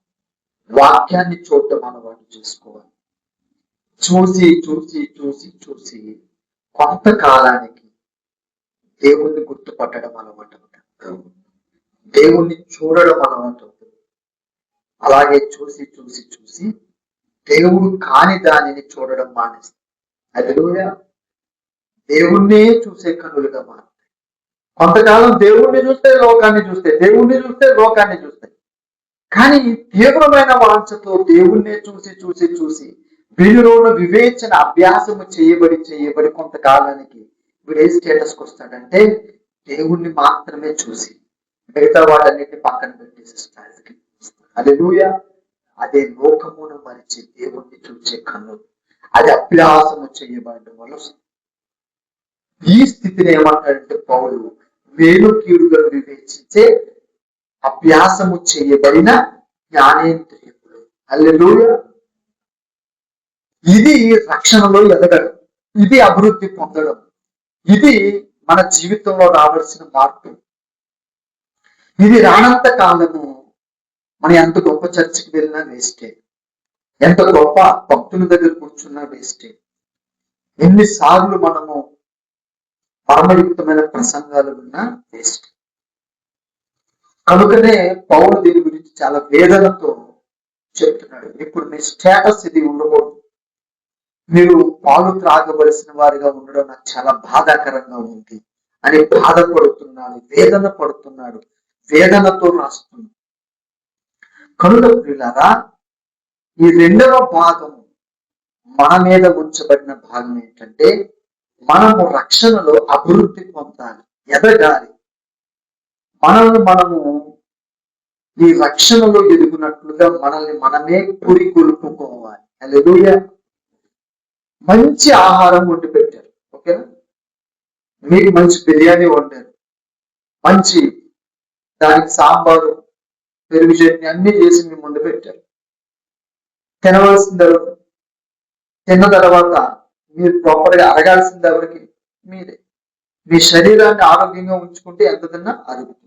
వాక్యాన్ని చూడటం అలవాటు చేసుకోవాలి. చూసి చూసి చూసి చూసి కొంతకాలానికి దేవుణ్ణి గుర్తుపట్టడం అలవాటు అవుతుంది, దేవుణ్ణి చూడడం అలవాటు అవుతుంది. అలాగే చూసి చూసి చూసి దేవుడు కాని దానిని చూడడం మానేస్తుంది. హల్లెలూయా. దేవుణ్ణే చూసే కన్నులుగా మారుతాయి. కొంతకాలం దేవుణ్ణి చూస్తే లోకాన్ని చూస్తాయి, దేవుణ్ణి చూస్తే లోకాన్ని చూస్తాయి. కానీ తీవ్రమైన వాంఛతో దేవుణ్ణే చూసి చూసి చూసి వీరిలో ఉన్న వివేచన అభ్యాసము చేయబడి కొంతకాలానికి వీడు ఏ స్టేటస్కి వస్తాడంటే దేవుణ్ణి మాత్రమే చూసి మిగతా వాటన్నిటిని పక్కన పెట్టేసి స్థాయికి. హల్లెలూయా. అదే లోకమును మరిచి దేవుణ్ణి చూసే కన్ను, అది అభ్యాసము చేయబడడం వల్ల వస్తుంది. ఈ స్థితిని ఏమంటాడంటే పౌలు మేలు కీడులను వివేచించే అభ్యాసము చేయబడిన జ్ఞానేంద్రియములు. హల్లెలూయా. ఇది రక్షణలో ఎదగడం, ఇది అభివృద్ధి పొందడం, ఇది మన జీవితంలో రావాల్సిన మార్పు. ఇది రానంత కాలము మనం ఎంత గొప్ప చర్చికి వెళ్ళినా వేస్టే, ఎంత గొప్ప భక్తుల దగ్గర కూర్చున్నా వేస్టే, ఎన్నిసార్లు మనము పరమయుక్తమైన ప్రసంగాలు విన్నా వేస్ట్. కనుకనే పౌలు దీని గురించి చాలా వేదనతో చెప్తున్నాడు. ఇప్పుడు మీ స్టేటస్ ఇది ఉండకూడదు, మీరు పాలు త్రాగవలసిన వారిగా ఉండడం నాకు చాలా బాధాకరంగా ఉంది అని బాధపడుతున్నాడు, వేదన పడుతున్నాడు, వేదనతో రాస్తున్నాడు. కనుక ప్రియులారా, ఈ 2వ భాగము మన మీద ఉంచబడిన భాగం ఏంటంటే మనము రక్షణలో అభివృద్ధి పొందాలి, ఎదగాలి. మనము ఈ రక్షణలో ఎదుగునట్లుగా మనల్ని మనమే పురికొల్పుకోవాలి. హల్లెలూయా. మంచి ఆహారం వండి పెట్టారు, ఓకేనా? మీకు మంచి బిర్యానీ వండారు, మంచి దానికి సాంబారు పెరుగు చట్నీ అన్ని చేసి మీ ముందు పెట్టారు. తినవలసింది ఎవరు? తిన్న తర్వాత మీరు ప్రాపర్గా అరగాల్సింది ఎవరికి? మీరే. మీ శరీరాన్ని ఆరోగ్యంగా ఉంచుకుంటే ఎంత తిన్నా అరుగుతుంది.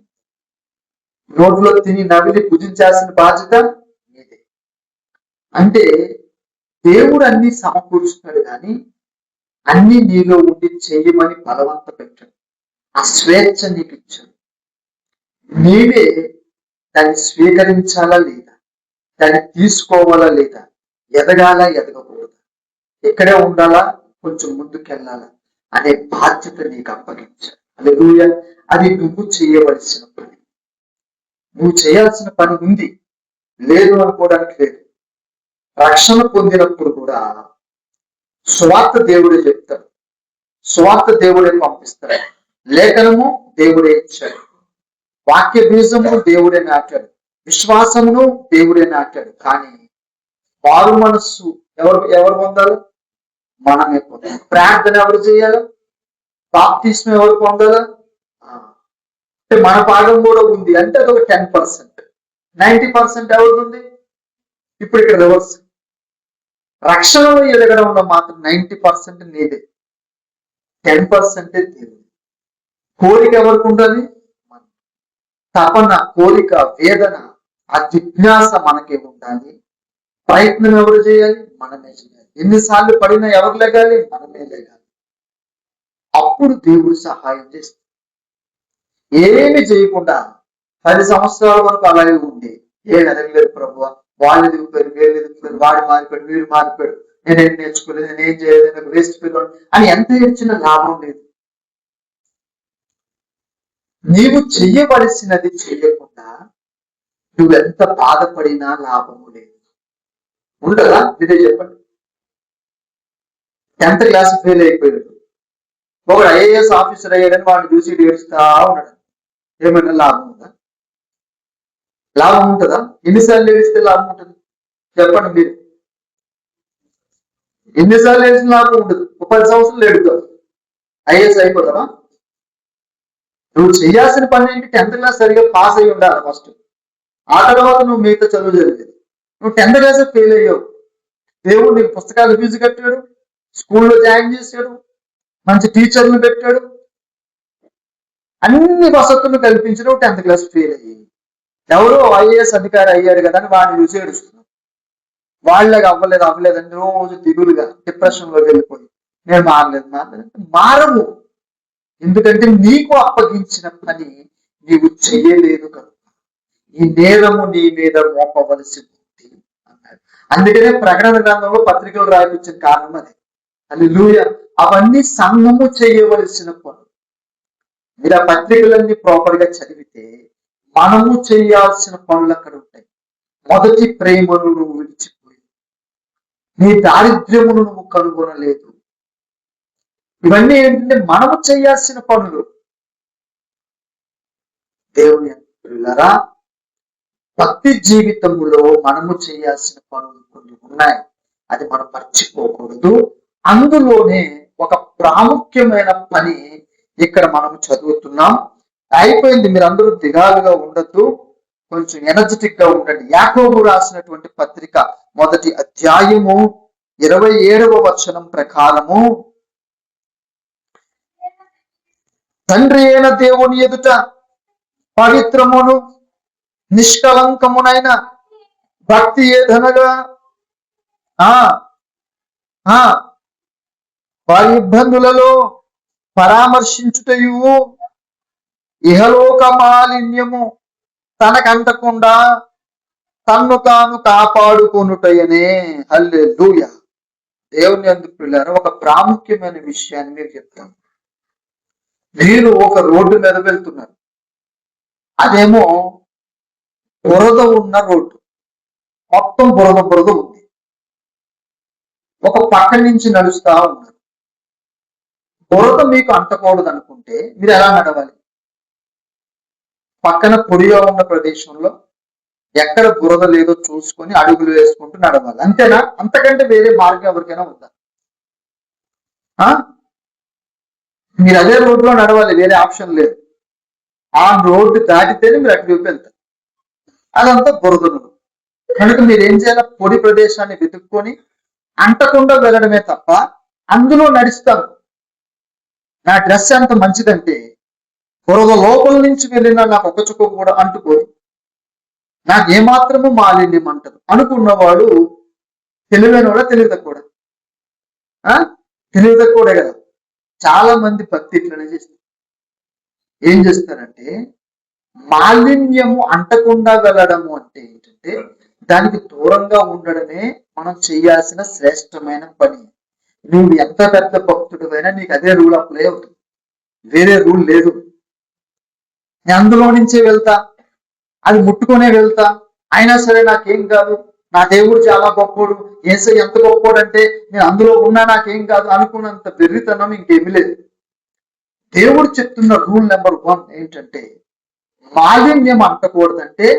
నోట్లో తిని నవిలి భుజించాల్సిన బాధ్యత మీదే. అంటే దేవుడు అన్ని సమకూరుస్తున్నాడు, కానీ అన్ని నీలో ఉండి చేయమని బలవంత పెట్టాడు. ఆ స్వేచ్ఛ నీకు ఇచ్చాడు. నీవే దాన్ని స్వీకరించాలా లేదా, దాన్ని తీసుకోవాలా లేదా, ఎదగాలా ఎదగకూడదా, ఎక్కడే ఉండాలా కొంచెం ముందుకెళ్ళాలా అనే బాధ్యత నీకు అప్పగించాడు. హల్లెలూయా. అది నువ్వు చేయవలసిన పని. నువ్వు చేయాల్సిన పని ఉంది, లేదు అనుకోవడానికి లేదు. రక్షణ పొందినప్పుడు కూడా సువార్త దేవుడే చెప్తాడు, సువార్త దేవుడే పంపిస్తాడు, లేఖనము దేవుడే ఇచ్చాడు, వాక్య బీజము దేవుడే నాటాడు, విశ్వాసమును దేవుడే నాటాడు. కానీ మారు మనస్సు ఎవరు పొందాలి? మనమే పొందాలి. ప్రార్థన ఎవరు చేయాలి? బాప్తిస్మం ఎవరు పొందాలి? అంటే మన భాగం కూడా ఉంది. అంటే అది ఒక 10%. 90% ఎవరిది ఉంది? ఇప్పుడు ఇక్కడ రివర్స్. రక్షణలో ఎదగడంలో మాత్రం 90% నీదే, 10% దేవుడు. కోరిక ఎవరికి ఉంటుంది? తపన, కోరిక, వేదన, ఆ జిజ్ఞాస మనకే ఉండాలి. ప్రయత్నం ఎవరు చేయాలి? మనమే చేయాలి. ఎన్నిసార్లు పడినా ఎవరు లేగాలి? మనమే లేగాలి. అప్పుడు దేవుడు సహాయం చేస్తాడు. ఏమి చేయకుండా 10 సంవత్సరాల వరకు అలాగే ఉంది. ఏం ఎదగలేదు ప్రభు, వాళ్ళు ఎదిగిపోయారు, వీళ్ళు ఎదిగిపోయారు, వాడు మారిపోయాడు, వీడు మారిపోయాడు, నేనేం నేర్చుకోలేదు, నేనేం చేయలేదు, నాకు వేస్ట్ పిల్లలు అని ఎంత ఏడ్చినా లాభం లేదు. నీవు చెయ్యవలసినది చెయ్యకుండా నువ్వెంత బాధపడినా లాభము లేదు. ఉండదా? ఇదే చెప్పండి. 10th క్లాస్ ఫెయిల్ అయిపోయాడు, ఒకడు IAS ఆఫీసర్ అయ్యాడని వాడిని చూసి ఏడుస్తా ఉన్నాడు. ఏమైనా లాభం ఉందా? లాభం ఉంటుందా? ఎన్నిసార్లు ఏడిస్తే లాభం ఉంటుంది? చెప్పండి మీరు. ఎన్నిసార్లు ఏడిసిన లాభం ఉండదు. 10 సంవత్సరాలు ఏడుతావు, IAS అయిపోతావా? నువ్వు చేయాల్సిన పని ఏంటి? 10th క్లాస్ సరిగా పాస్ అయ్యి ఉండాలి ఫస్ట్. ఆ తర్వాత నువ్వు మిగతా చదువు జరిగేది. నువ్వు 10th క్లాస్ ఫెయిల్ అయ్యావు, దేవుడు నీకు పుస్తకాలు ఫీజు కట్టాడు, స్కూల్లో జాయిన్ చేశాడు, మంచి టీచర్లు పెట్టాడు, అన్ని వసతులు కల్పించి నువ్వు 10th క్లాస్ ఫెయిల్ అయ్యి ఎవరో IAS అధికారి అయ్యాడు కదా అని వాడిని చూసి ఏడుస్తున్నావు. వాళ్ళకి అవ్వలేదని రోజు దిగులుగా డిప్రెషన్లోకి వెళ్ళిపోయి నేను మారలేదు మారము. ఎందుకంటే నీకు అప్పగించిన పని నీవు చెయ్యలేదు కనుక ఈ నేరము నీ మీద మోపవలసి ఉంది అన్నాడు. అందుకనే ప్రకటన గ్రంథంలో పత్రికలు రాయించిన కారణం అది. హల్లెలూయా. అవన్నీ సంఘము చేయవలసిన పనులు. మీరు ఆ పత్రికలన్నీ ప్రాపర్ గా చదివితే మనము చేయాల్సిన పనులు అక్కడ ఉంటాయి. మొదటి ప్రేమను నువ్వు విడిచిపోయి నీ దారిద్ర్యమును నువ్వు కనుగొనలేదు. ఇవన్నీ ఏంటంటే మనము చేయాల్సిన పనులు. దేవుని పిల్లరా, భక్తి జీవితంలో మనము చేయాల్సిన పనులు కొన్ని ఉన్నాయి, అది మనం మర్చిపోకూడదు. అందులోనే ఒక ప్రాముఖ్యమైన పని ఇక్కడ మనం చదువుతున్నాం. అయిపోయింది, మీరు అందరూ దిగాలుగా ఉండద్దు, కొంచెం ఎనర్జెటిక్ గా ఉండండి. యాకోబు రాసినటువంటి పత్రిక 1వ అధ్యాయము 27వ వచనం ప్రకారము, తండ్రి అయిన దేవుని ఎదుట పవిత్రమును నిష్కలంకమునైన భక్తి ఏదనగా వారి ఇబ్బందులలో పరామర్శించుటయు ఇహలోక మాలిన్యము తనకంటకుండా తన్ను తాను కాపాడుకొనుటయనే. హల్లెలూయా. దేవుని యందు ప్రియులారా, ఒక ప్రాముఖ్యమైన విషయాన్ని మీరు చెప్తాను. మీరు ఒక రోడ్డు మీద వెళ్తున్నారు, అదేమో బురద ఉన్న రోడ్డు, మొత్తం బురద ఉంది. ఒక పక్క నుంచి నడుస్తా ఉన్నారు. బురద మీకు అంటకూడదు అనుకుంటే మీరు ఎలా నడవాలి? పక్కన పొడిగా ఉన్న ప్రదేశంలో ఎక్కడ బురద లేదో చూసుకొని అడుగులు వేసుకుంటూ నడవాలి, అంతేనా? అంతకంటే వేరే మార్గం ఎవరికైనా ఉందా? మీరు అదే రోడ్లో నడవాలి, వేరే ఆప్షన్ లేదు. ఆ రోడ్డు దాటితేనే మీరు అటువైపు వెళ్తారు. అదంతా బురదలు కనుక మీరు ఏం చేయాలి? పొడి ప్రదేశాన్ని వెతుక్కొని అంటకుండా వెళ్ళడమే తప్ప అందులో నడుస్తాను. నా డ్రెస్ ఎంత మంచిదంటే బురద లోపల నుంచి వెళ్ళినా నాకు ఒక చుక్క కూడా అంటుకోదు, నాకు ఏమాత్రము మాలిన్యం అంటదు అనుకున్నవాడు తెలివైన కూడా తెలివి తక్కువ కదా. చాలా మంది భక్తి ఇట్లనే చేస్తారు. ఏం చేస్తారంటే మాలిన్యము అంటకుండా వెళ్ళడము అంటే ఏంటంటే దానికి దూరంగా ఉండడమే మనం చేయాల్సిన శ్రేష్టమైన పని. నువ్వు ఎంత పెద్ద భక్తుడివైనా నీకు అదే రూల్ అప్లై అవుతుంది, వేరే రూల్ లేదు. నేను అందులో నుంచే వెళ్తా, అది ముట్టుకునే వెళ్తా, అయినా సరే నాకేం కాదు, నా దేవుడు చాలా గొప్పోడు, యేసయ్య ఎంత గొప్పోడు అంటే నేను అందులో ఉన్నా నాకేం కాదు అనుకున్నంత వెర్రితనం ఇంకేమీ లేదు. దేవుడు చెప్తున్న రూల్ నెంబర్ 1 ఏంటంటే మాలిన్యం అంటకూడదంటే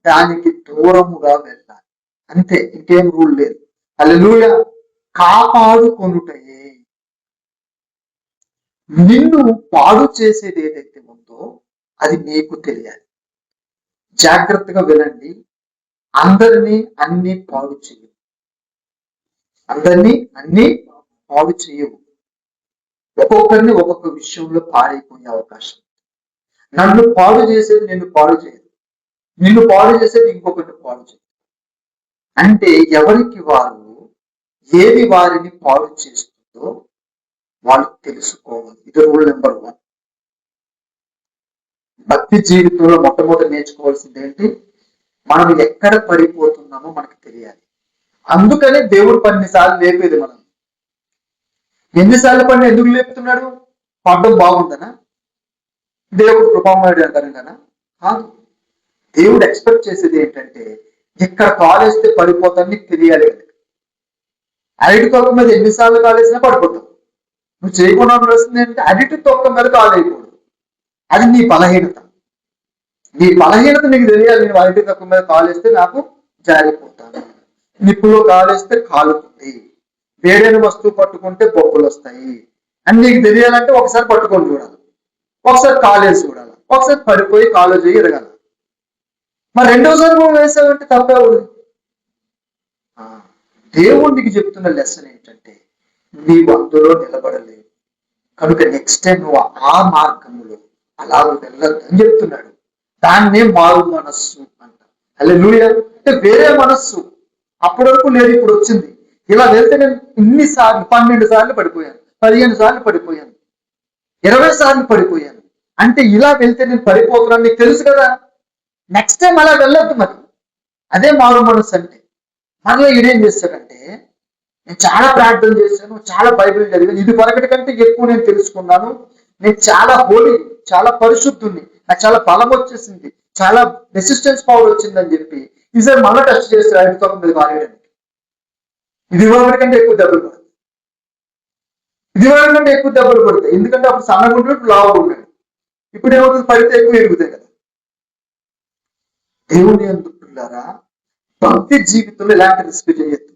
దానికి దూరముగా వెళ్ళాలి, అంతే, ఇంకేం రూల్ లేదు. హల్లెలూయా. కాపాడుకొనుటయే. నిన్ను పాడు చేసేది ఏదైతే ఉందో అది నీకు తెలియాలి. జాగ్రత్తగా వినండి. అందరినీ అన్ని పాడు చేయవు, అందరినీ అన్ని పాడు చేయవు. ఒక్కొక్కరిని ఒక్కొక్క విషయంలో పాడైపోయే అవకాశం. నన్ను పాడు చేసేది నిన్ను పాడు చేయదు, నిన్ను పాడు చేసేది ఇంకొకరిని పాడు చేయదు. అంటే ఎవరికి వారు ఏది వారిని పాడు చేస్తుందో వాళ్ళు తెలుసుకోవాలి. ఇది రూల్ నెంబర్ 1. భక్తి జీవితంలో మొట్టమొదటి నేర్చుకోవాల్సింది ఏంటి? మనం ఎక్కడ పడిపోతున్నామో మనకు తెలియాలి. అందుకనే దేవుడు 10 సార్లు లేపేది మనం. ఎన్నిసార్లు పడిన ఎందుకు లేపుతున్నాడు? పడ్డం బాగుందనా? దేవుడు కృపామయుడు అంటారు కదా? కాదు. దేవుడు ఎక్స్పెక్ట్ చేసేది ఏంటంటే ఇక్కడ కాలేస్తే పడిపోతాను నీకు తెలియాలి కదా. అరటి తొక్క మీద ఎన్నిసార్లు కాలేసినా పడిపోతావు. నువ్వు చేయకుండా ఉండాల్సింది ఏంటంటే అరటి తొక్క మీద కాలేయకూడదు. అది నీ బలహీనత. నీ బలహీనత నీకు తెలియాలి. నేను అరటి తొక్క మీద కాలేస్తే నాకు జారిపోతాను, నిప్పులో కాలేస్తే కాలుతుంది, వేడైన వస్తువు పట్టుకుంటే బొబ్బులు వస్తాయి అని నీకు తెలియాలంటే ఒకసారి పట్టుకొని చూడాలి, ఒకసారి కాలేసి చూడాలి, ఒకసారి పడిపోయి కాలు చేయి ఎరగాలి. మరి రెండోసారి నువ్వు వేసావంటే తప్పే ఉంది. దేవుడు నీకు చెప్తున్న లెసన్ ఏంటంటే నీవు అందులో నిలబడలేవు, కనుక నెక్స్ట్ టైం నువ్వు ఆ మార్గంలో అలా వెళ్ళద్దు అని చెప్తున్నాడు. దాన్నే మారు మనస్సు అంట. హల్లెలూయా. అంటే వేరే మనస్సు. అప్పటి వరకు లేదు, ఇప్పుడు వచ్చింది. ఇలా వెళ్తే నేను ఇన్నిసార్లు 12 సార్లు పడిపోయాను, 15 సార్లు పడిపోయాను, 20 సార్లు పడిపోయాను అంటే ఇలా వెళ్తే నేను పడిపోతున్నాను నీకు తెలుసు కదా. నెక్స్ట్ టైం అలా వెళ్ళొద్దు. మరి అదే మారు మనస్సు అంటే. మనలో ఈడేం చేస్తాడంటే నేను చాలా ప్రార్థన చేశాను, చాలా బైబిల్ చదివాను, ఇది వరకటి కంటే ఎక్కువ నేను తెలుసుకున్నాను, నేను చాలా హోలీ, చాలా పరిశుద్ధుని, నాకు చాలా బలం వచ్చేసింది, చాలా రెసిస్టెన్స్ పవర్ వచ్చిందని చెప్పి ఈసారి మళ్ళీ టెస్ట్ చేస్తారు ఐదు తొక్క మీద కాలేయడానికి. ఇది వరకటి కంటే ఎక్కువ దెబ్బలు పడతాయి, ఇది వరకు కంటే ఎక్కువ దెబ్బలు పడతాయి. ఎందుకంటే అప్పుడు సన్నగా ఉంటాడు, లావుగా ఉంటాడు. ఇప్పుడు ఏమవుతుంది? పడితే ఎక్కువ ఎరుగుతాయి కదా. దేవుని అందుకున్నారా? భక్తి జీవితంలో ఎలాంటి రిస్క్ చేయొద్దు.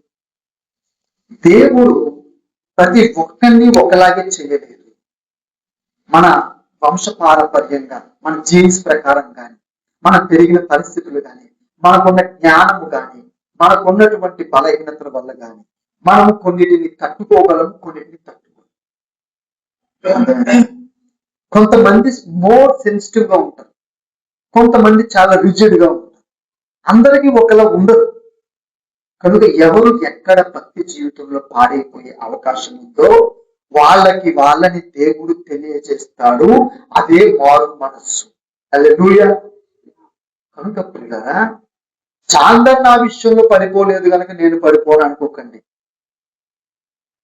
దేవుడు ప్రతి ఒక్కరిని ఒకలాగే చేయలేదు. మన వంశ పారంపర్యంగా, మన జీన్స్ ప్రకారం కానీ, మన పెరిగిన పరిస్థితులు కానీ, మనకున్న జ్ఞానము కానీ, మనకున్నటువంటి బలహీనతల వల్ల కానీ మనము కొన్నిటిని తట్టుకోగలము, కొన్నిటిని తట్టుకోగలం. కొంతమంది మోర్ సెన్సిటివ్ గా ఉంటారు, కొంతమంది చాలా రిజిడ్ గా ఉంటారు. అందరికీ ఒకలా ఉండదు. కనుక ఎవరు ఎక్కడ భక్తి జీవితంలో పాడైపోయే అవకాశం ఉందో వాళ్ళని దేవుడు తెలియజేస్తాడు. అదే మారు మనస్సు. హల్లెలూయా. కనుక పిల్లరా, చాందర్ నా విషయంలో పడిపోలేదు కనుక నేను పడిపోను అనుకోకండి.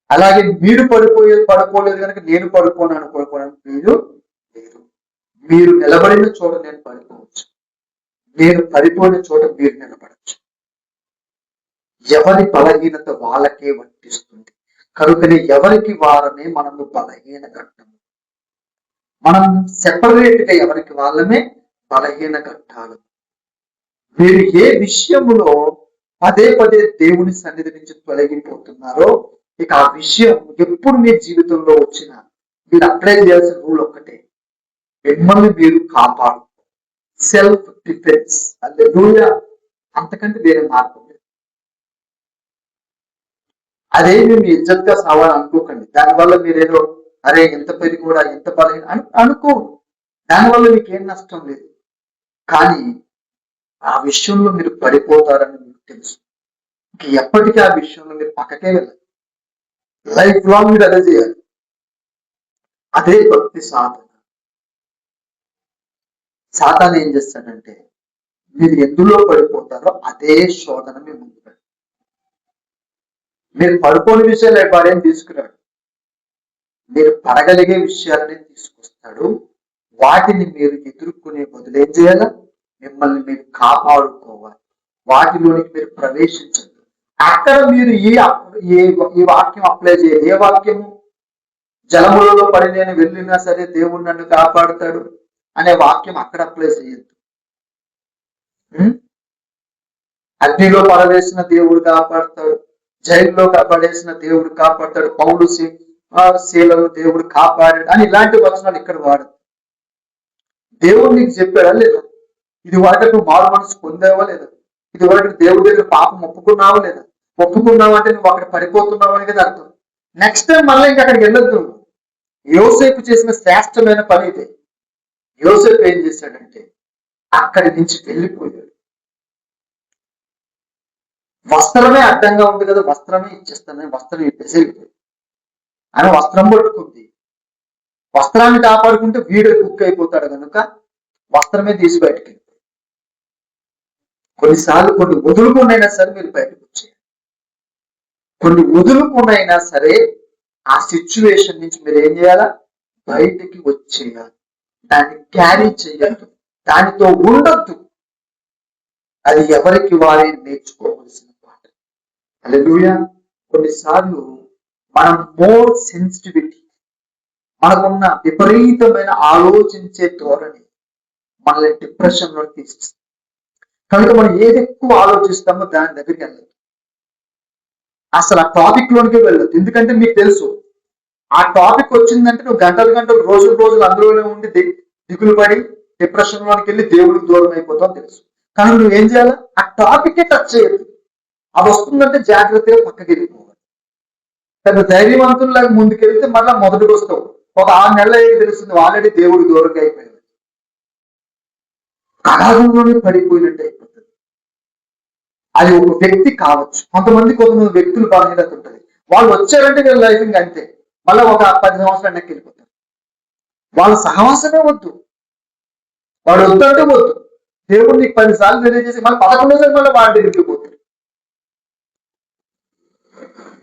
అలాగే మీరు పడిపోలేదు కనుక నేను పడిపోను అనుకోవడానికి మీరు లేరు. మీరు నిలబడిన చోట నేను పడిపోవచ్చు, నేను పడిపోయిన చోట మీరు నిలబడచ్చు. ఎవరి బలహీనత వాళ్ళకే వర్తిస్తుంది. కనుకనే ఎవరికి వారమే మనము బలహీన ఘట్టము. మనం సెపరేట్ గా ఎవరికి వాళ్ళమే బలహీన ఘట్టాలు. మీరు ఏ విషయములో పదే పదే దేవుని సన్నిధి నుంచి తొలగిపోతున్నారో ఇక ఆ విషయం ఎప్పుడు మీ జీవితంలో వచ్చినా మీరు అప్లై చేయాల్సిన రూల్ ఒక్కటే, మిమ్మల్ని మీరు కాపాడు. Self defence. హల్లెలూయా. అంతకంటే వేరే మార్గం లేదు. అదేమి మీ ఇజ్జత్గా సావాలి అనుకోకండి. దానివల్ల మీరేదో అరే ఎంత పెరిగి కూడా ఎంత బలహీన అనుకో, దానివల్ల మీకు ఏం నష్టం లేదు. కానీ ఆ విషయంలో మీరు పడిపోతారని మీకు తెలుసు. ఎప్పటికీ ఆ విషయంలో మీరు పక్కకే వెళ్ళాలి. లైఫ్ లాంగ్ మీరు అదే చేయాలి. అదే భక్తి సాధన. సాతాను ఏం చేస్తాడంటే మీరు ఎందులో పడిపోతారో అదే శోధన మీ ముందు. మీరు పడుకోని విషయాలు వాడేం తీసుకురాడు, మీరు పడగలిగే విషయాలని తీసుకొస్తాడు. వాటిని మీరు ఎదుర్కొనే బదులు ఏం చేయాలా? మిమ్మల్ని మీరు కాపాడుకోవాలి. వాటిలోనికి మీరు ప్రవేశించండి. అక్కడ మీరు ఈ వాక్యం అప్లై చేయాలి. ఏ వాక్యము? జలములలో పడి నేను వెళ్ళినా సరే దేవుడు నన్ను కాపాడుతాడు అనే వాక్యం అక్కడ అప్లై చేయొద్దు. అగ్నిలో పడవేసిన దేవుడు కాపాడుతాడు, జైల్లో పడేసిన దేవుడు కాపాడుతాడు, పౌలు శీలను దేవుడు కాపాడాడు అని ఇలాంటి వచనాలు ఇక్కడ వాడదు. దేవుడు నీకు చెప్పాడా లేదా? ఇది వరకు నువ్వు మారు మనసు పొందావా లేదా? ఇది వరకు దేవుడి దగ్గర పాపం ఒప్పుకున్నావా లేదా? ఒప్పుకున్నావు అంటే నువ్వు అక్కడ పడిపోతున్నావు అని కదా అర్థం. నెక్స్ట్ టైం మళ్ళీ ఇంకా అక్కడికి వెళ్ళొద్దు. యోసేపు చేసిన శ్రేష్టమైన పని ఇదే. యోసేపు ఏం చేశాడంటే అక్కడి నుంచి వెళ్ళిపోయాడు. వస్త్రమే అడ్డంగా ఉంది కదా, వస్త్రమే ఇచ్చేస్తానని వస్త్రం ఇప్పేసి అని వస్త్రం పట్టుకుంది. వస్త్రాన్ని కాపాడుకుంటే వీడు కుక్ అయిపోతాడు కనుక వస్త్రమే తీసి బయటకు వెళ్ళిపోయి. కొన్నిసార్లు కొన్ని వదులుకున్నైనా సరే మీరు బయటకు వచ్చేయాలి. కొన్ని వదులుకున్నైనా సరే ఆ సిచ్యువేషన్ నుంచి మీరు ఏం చేయాలా? బయటికి వచ్చేయాలి. దాన్ని క్యారీ చేయాలి, దానితో ఉండొద్దు. అది ఎవరికి వారే నేర్చుకోవలసిన పాట. హల్లెలూయా. కొన్నిసార్లు మనం మోర్ సెన్సిటివిటీ, మనకున్న విపరీతమైన ఆలోచించే ధోరణి మనల్ని డిప్రెషన్ లో తీస్తుంది. కనుక మనం ఏది ఎక్కువ ఆలోచిస్తామో దాని దగ్గరికి వెళ్ళదు. అసలు ఆ టాపిక్ లోనికి వెళ్ళదు. ఎందుకంటే మీకు తెలుసు ఆ టాపిక్ వచ్చిందంటే నువ్వు గంటలు గంటలు రోజులు అందులోనే ఉండి దిగులు పడి డిప్రెషన్ లోనికి వెళ్ళి దేవుడికి దూరం అయిపోతావు తెలుసు. కానీ నువ్వు ఏం చేయాలి? ఆ టాపిక్ టచ్ చేయదు. అది వస్తుందంటే జాగ్రత్తగా పక్కకి వెళ్ళిపోవాలి. పెద్ద ధైర్యవంతుల్లాగా ముందుకెళ్తే మళ్ళీ మొదటికి వస్తావు. ఒక 6 నెలలు ఏది తెలుస్తుంది ఆల్రెడీ దేవుడి దూరంగా అయిపోయాడు. అగాధంలోనే పడిపోయినట్టు అయిపోతుంది. అది ఒక వ్యక్తి కావచ్చు, కొంతమంది వ్యక్తులు బలహీనత ఉంటుంది. వాళ్ళు వచ్చారంటే వీళ్ళ లైఫ్ ఇంకా అంతే. మళ్ళీ ఒక 10 సంవత్సరాలు వెనక్కి వెళ్ళిపోతారు. వాళ్ళ సహవాసమే వద్దు, వాడు వద్దంటే వద్దు. దేవుడు నీకు 10 సార్లు తెలియజేసి మళ్ళీ 11 మళ్ళీ వాడి దగ్గరికి పోతారు.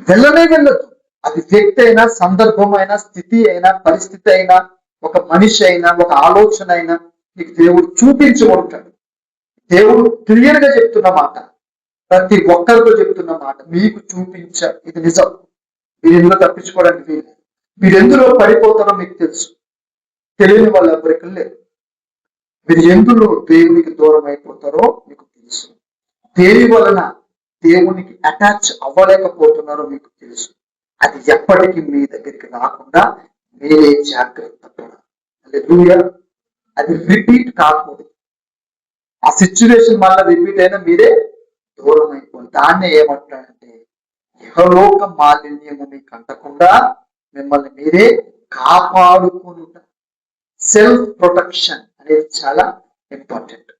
వెళ్ళొద్దు. అది వ్యక్తి అయినా, సందర్భం అయినా, స్థితి అయినా, పరిస్థితి అయినా, ఒక మనిషి అయినా, ఒక ఆలోచన అయినా నీకు దేవుడు చూపించమంటాడు. దేవుడు క్లియర్ గా చెప్తున్న మాట, ప్రతి ఒక్కరితో చెప్తున్న మాట, మీకు చూపించాడు. ఇది నిజం. మీరు ఎందులో తప్పించుకోవడానికి వీలు. మీరు ఎందులో పడిపోతారో మీకు తెలుసు. తెలియని వాళ్ళు ఎవరికి లేదు. మీరు ఎందులో దేవునికి దూరం అయిపోతారో మీకు తెలుసు. దేని వలన దేవునికి అటాచ్ అవ్వలేకపోతున్నారో మీకు తెలుసు. అది ఎప్పటికీ మీ దగ్గరికి రాకుండా మీరే జాగ్రత్త పడాలి. అది రిపీట్ కాకూడదు. ఆ సిచ్యువేషన్ మళ్ళీ రిపీట్ అయినా మీరే దూరం అయిపోవాలి. దాన్నే ఏమంటాడంటే ఇహలోక మాలిన్యము మీకు అంటకుండా మిమ్మల్ని మీరే కాపాడుకుంటా. సెల్ఫ్ ప్రొటెక్షన్ అనేది చాలా ఇంపార్టెంట్.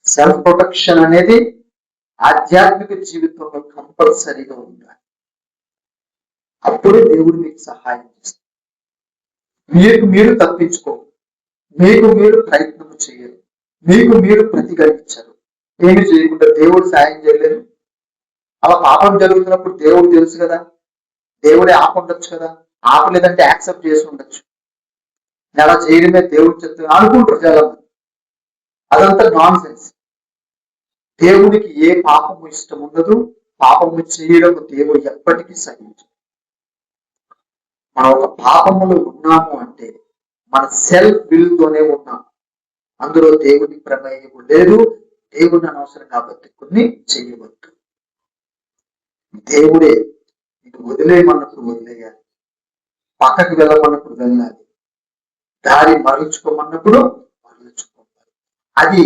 సెల్ఫ్ ప్రొటెక్షన్ అనేది ఆధ్యాత్మిక జీవితంలో కంపల్సరీగా ఉండాలి. అప్పుడే దేవుడు మీకు సహాయం చేస్తారు. మీకు మీరు తప్పించుకో, మీకు మీరు ప్రయత్నం చేయరు, మీకు మీరు ప్రతిఘటించరు. ఏమి చేయకుండా దేవుడు సాయం చేయలేదు. అలా పాపం జరుగుతున్నప్పుడు దేవుడు తెలుసు కదా, దేవుడే ఆపండొచ్చు కదా. ఆపలేదంటే యాక్సెప్ట్ చేసి ఉండొచ్చు. అలా చేయడమే దేవుడు చెప్తున్నా అనుకుంటారు చాలా మంది. అదంతా నాన్ సెన్స్. దేవుడికి ఏ పాపము ఇష్టం ఉండదు. పాపము చేయడం దేవుడు ఎప్పటికీ సహించు. మనం ఒక పాపములో ఉన్నాము అంటే మన సెల్ఫ్ విల్ తోనే ఉన్నాం. అందులో దేవుడి ప్రమేయం లేదు. దేవుడిని అనవసరం కాబట్టి కొన్ని చేయవద్దు. దేవుడే నీకు వదిలేయమన్నప్పుడు వదిలేయాలి, పక్కకి వెళ్ళమన్నప్పుడు వెళ్ళాలి, దారి మరల్చుకోమన్నప్పుడు మరల్చుకోవాలి. అది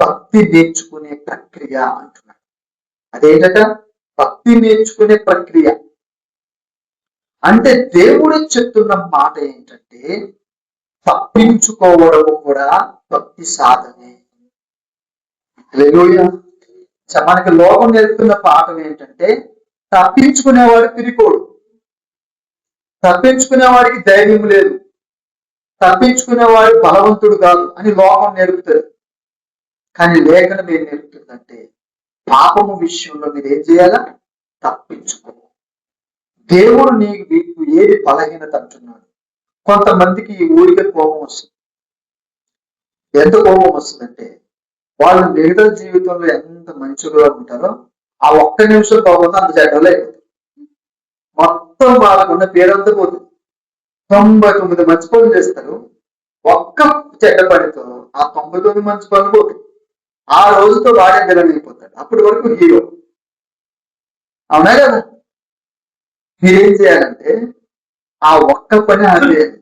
భక్తి నేర్చుకునే ప్రక్రియ అంటున్నాడు. అదేంటట? భక్తి నేర్చుకునే ప్రక్రియ అంటే దేవుడు చెప్తున్న మాట ఏంటంటే తప్పించుకోవడము కూడా భక్తి సాధనే. హల్లెలూయా. మనకి లోకం నేర్పుతున్న పాఠం ఏంటంటే తప్పించుకునేవాడు పిరికోడు, తప్పించుకునేవాడికి ధైర్యం లేదు, తప్పించుకునేవాడు బలవంతుడు కాదు అని లోకం నేర్పుతుంది. కానీ లేఖనం ఏం నేర్పుతుందంటే పాపము విషయంలో మీరు ఏం చేయాలా? తప్పించుకో. దేవుడు మీకు ఏది బలహీనత అంటున్నాడు. కొంతమందికి ఈ ఊరికే కోపం వస్తుంది. ఎంత కోపం వస్తుందంటే వాళ్ళు మిగతా జీవితంలో ఎంత మంచిగా ఉంటారో ఆ ఒక్క నిమిషం పోకుండా అంత చెడ్డలో అయిపోతారు. మొత్తం వాళ్ళకున్న పేరంతా పోతుంది. 99 మంచి పనులు చేస్తారు, ఒక్క చెడ్డ పనితో ఆ 99 మంచి పనులు పోతాయి. ఆ రోజుతో వాడే విలన్ అయిపోతాడు. అప్పటి వరకు హీరో. అవునా కదా? మీరేం చేయాలంటే ఆ ఒక్క పని ఆపేయాలి.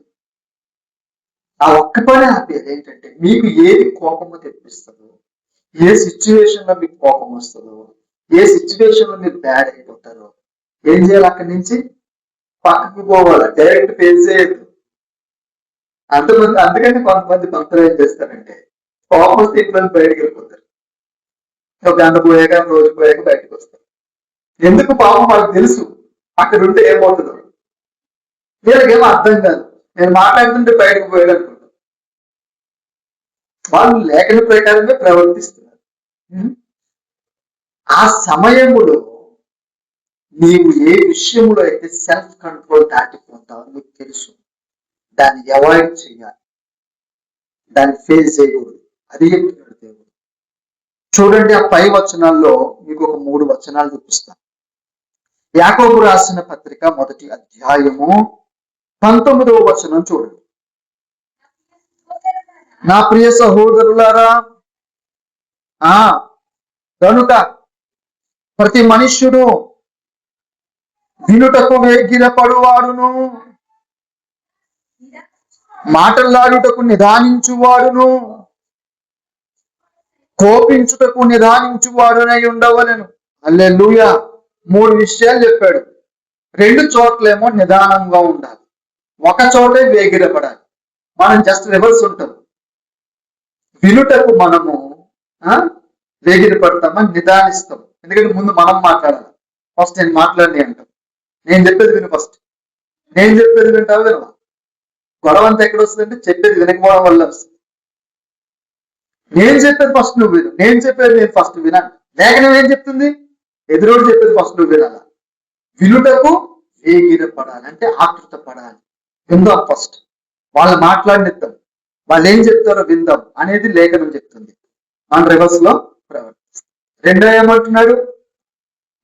ఆ ఒక్క పని ఆపేయాలి. ఏంటంటే మీకు ఏది కోపము తెప్పిస్తుందో, ఏ సిచ్యువేషన్ లో మీకు కోపం వస్తుందో, ఏ సిచ్యువేషన్ లో మీరు బ్యాడ్ అయిపోతారో ఏం చేయాలి? అక్కడి నుంచి పక్కకు పోవాలి, డైరెక్ట్ ఫేస్ చేయదు. అందుకని కొంతమంది భక్తులు ఏం చేస్తారంటే కోపం వస్తే ఇంట్లో బయటకు వెళ్ళిపోతారు. ఒక గంట పోయాక, రోజు పోయాక బయటకు వస్తారు. ఎందుకు? పాపం వాళ్ళకి తెలుసు అక్కడ ఉంటే ఏమవుతుందో. వీళ్ళకేమో అర్థం కాదు. నేను మాట్లాడుతుంటే బయటకు పోయాడు అనుకుంటాను. వాళ్ళు లేఖన ప్రకారమే ప్రవర్తిస్తున్నారు. ఆ సమయములో నీవు ఏ విషయంలో అయితే సెల్ఫ్ కంట్రోల్ దాటిపోతావో నీకు తెలుసు. దాన్ని అవాయిడ్ చేయాలి, దాన్ని ఫేస్ చేయకూడదు. అది చెప్తున్నాడు దేవుడు. చూడండి, ఆ పై వచనాల్లో మీకు ఒక 3 వచనాలు చూపిస్తాను. యాకోబు రాసిన పత్రిక 1వ అధ్యాయము 19వ వచనం చూడండి. నా ప్రియ సహోదరులారా, కనుక ప్రతి మనుష్యుడు వినుటకు వేగిరపడువాడును, మాటలాడుటకు నిదానించువాడును, కోపించుటకు నిదానించువాడునై ఉండవలెను. హల్లెలూయా. 3 విషయాలు చెప్పాడు. 2 చోట్లేమో నిదానంగా ఉండాలి, ఒక చోటే వేగిరపడాలి. మనం జస్ట్ రివర్స్ ఉంటాం. వినుటకు మనము వేగిరపడతామని నిదానిస్తాం. ఎందుకంటే ముందు మనం మాట్లాడాలి. ఫస్ట్ నేను మాట్లాడి అంటాం. నేను చెప్పేది విను ఫస్ట్. నేను చెప్పేది వింటావు వినవా? గొడవ అంతా ఎక్కడ వస్తుందంటే చెప్పేది వినకపోవడం వల్ల వస్తుంది. నేను చెప్పేది ఫస్ట్ నువ్వు విను, నేను చెప్పేది నేను ఫస్ట్ వినాలి. లేఖనం ఏం చెప్తుంది? ఎదురోడు చెప్పేది ఫస్ట్ నువ్వు వినాల. వినుటకు వేగిరపడాలి అంటే ఆతృత పడాలి. విందాం ఫస్ట్, వాళ్ళు మాట్లాడినిద్దాం, వాళ్ళు ఏం చెప్తారో విందాం అనేది లేఖనం చెప్తుంది. మన రివర్స్ లో ప్రవర్తిస్తాం. రెండో ఏమంటున్నాడు?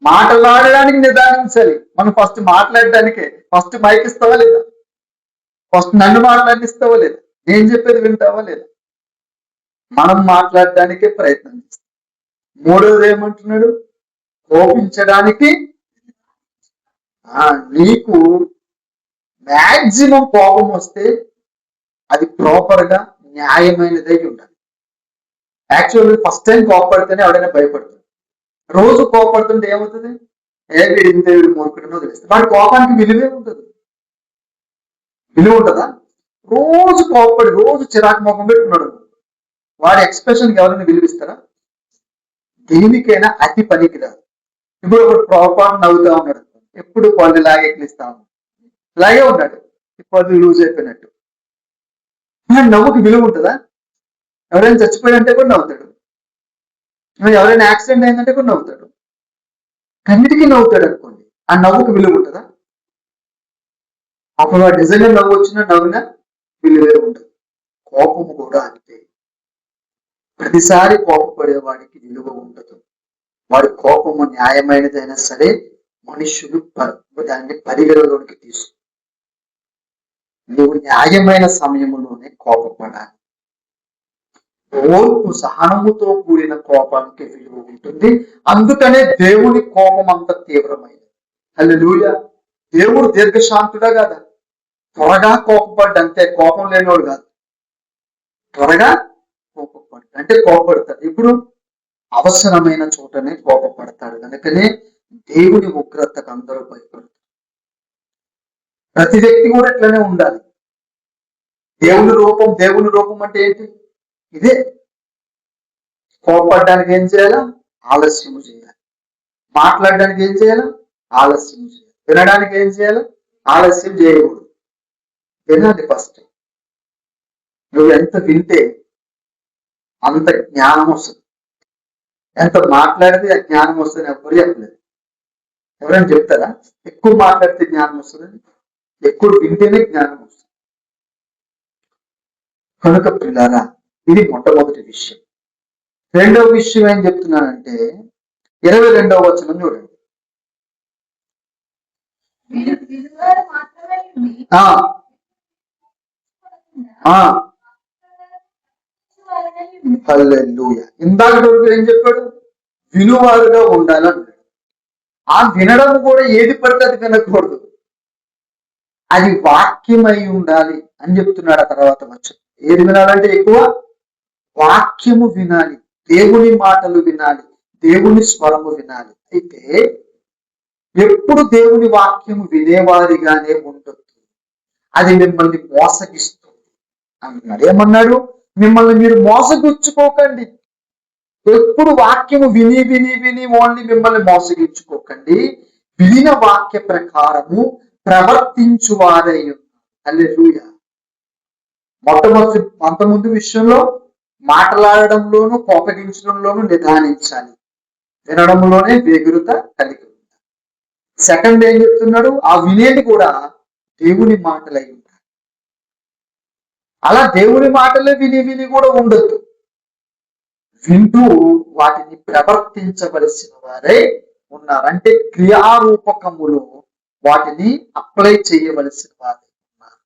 మాట్లాడడానికి నిదానించాలి. మనం ఫస్ట్ మాట్లాడడానికే ఫస్ట్ మైక్ ఇస్తావా లేదా? ఫస్ట్ నన్ను మాట్లాడిస్తావా లేదా? నేను చెప్పేది వింటావా లేదా? మనం మాట్లాడడానికే ప్రయత్నం చేస్తాం. మూడోది ఏమంటున్నాడు? కోపించడానికి. నీకు మ్యాక్సిమం కోపం వస్తే అది ప్రాపర్ గా న్యాయమైనదై ఉండాలి. యాక్చువల్గా ఫస్ట్ టైం కోపడితేనే ఎవడైనా భయపడుతుంది. రోజు కోపడుతుంటే ఏమవుతుంది? వీడి ఇంత వీడు మూర్ఖుడినో తెలుస్తుంది. వాడి కోపానికి విలువే ఉంటుంది. విలువ ఉంటుందా? రోజు కోపడి రోజు చిరాకు ముఖం పెట్టుకున్నాడు, వాడి ఎక్స్ప్రెషన్కి ఎవరైనా విలువిస్తారా? దేనికైనా అతి పనికిరాదు. ఇప్పుడు ఒకడు పొరపాటు నవ్వుతా ఉన్నాడు, ఎప్పుడు పళ్ళు లాగే ఎక్కిలిస్తా ఉన్నాడు, ఇలాగే ఉన్నాడు, పళ్ళు లూజ్ అయిపోయినట్టు. నవ్వుకి విలువ ఉంటుందా? ఎవరైనా చచ్చిపోయాడంటే కూడా నవ్వుతాడు, ఎవరైనా యాక్సిడెంట్ అయిందంటే కూడా నవ్వుతాడు, కన్నిటికీ నవ్వుతాడు అనుకోండి. ఆ నవ్వుకి విలువ ఉంటుందా? అప్పుడు వాడు నిజంగా నవ్వు వచ్చినా నవ్వునా విలువే ఉండదు. కోపము కూడా అంతే. ప్రతిసారి కోపపడేవాడికి విలువ ఉండదు. వాడి కోపము న్యాయమైనదైనా సరే మనుష్యులు దాన్ని పరిగణలోనికి తీసుకు. నువ్వు న్యాయమైన సమయంలోనే కోపపడాలి. ఓర్పు సహనముతో కూడిన కోపానికి విలువ ఉంటుంది. అందుకనే దేవుని కోపం అంత తీవ్రమైనది. హల్లెలూయా. దేవుడు దీర్ఘశాంతుడా కాదా? త్వరగా కోపపడ్డంటే కోపం లేనివాడు కాదు. త్వరగా కోపపడ్డ అంటే కోపపడతాడు. ఇప్పుడు అవసరమైన చోటనే కోపపడతాడు. కనుకనే దేవుని ఉగ్రతకు అందరూ భయపడతారు. ప్రతి వ్యక్తి కూడా ఇట్లనే ఉండాలి. దేవుని రూపం అంటే ఏంటి? ఇదే. కోపపడడానికి ఏం చేయాలా? ఆలస్యము చేయాలి. మాట్లాడడానికి ఏం చేయాలా? ఆలస్యం చేయాలి. వినడానికి ఏం చేయాలి? ఆలస్యం చేయకూడదు. వినాలి ఫస్ట్. నువ్వు ఎంత వింటే అంత జ్ఞానం వస్తుంది. ఎంత మాట్లాడితే ఆ జ్ఞానం వస్తుంది ఎవరు చెప్పలేదు. ఎవరైనా చెప్తారా ఎక్కువ మాట్లాడితే జ్ఞానం వస్తుందని? ఎక్కువ వింటేనే జ్ఞానం వస్తుంది. కనుక పిల్లారా, ఇది మొట్టమొదటి విషయం. రెండవ విషయం ఏం చెప్తున్నానంటే 22వ వచనం చూడండి. హల్లెలూయా. ఇందాక ఏం చెప్పాడు? వినువారుగా ఉండాలన్నాడు. ఆ వినడం కూడా ఏది పడితే అది వినకూడదు, అది వాక్యమై ఉండాలి అని చెప్తున్నాడు. ఆ తర్వాత వచ్చి ఏది వినాలంటే ఎక్కువ వాక్యము వినాలి, దేవుని మాటలు వినాలి, దేవుని స్వరము వినాలి. అయితే ఎప్పుడు దేవుని వాక్యము వినేవారిగానే ఉండొద్దు, అది మిమ్మల్ని మోసగిస్తుంది అన్నాడు. ఏమన్నాడు? మిమ్మల్ని మీరు మోసగించుకోకండి. ఎప్పుడు వాక్యము విని విని విని ఓన్లీ మిమ్మల్ని మోసగించుకోకండి, వినిన వాక్య ప్రకారము ప్రవర్తించువారై ఉన్నారు. హల్లెలూయా. మొట్టమొదటి అంతకుముందు విషయంలో మాట్లాడడంలోనూ కోపగించడంలోనూ నిదానించాలి, వినడంలోనే వేగురుత కలిగి ఉండాలి. సెకండ్ ఏం చెప్తున్నాడు? ఆ వినేది కూడా దేవుని మాటలై ఉండాలి. అలా దేవుని మాటలే విని విని కూడా ఉండొద్దు, వింటూ వాటిని ప్రవర్తించవలసిన వారే ఉన్నారు. అంటే క్రియారూపకములు వాటిని అప్లై చేయవలసిన వారే ఉన్నారు.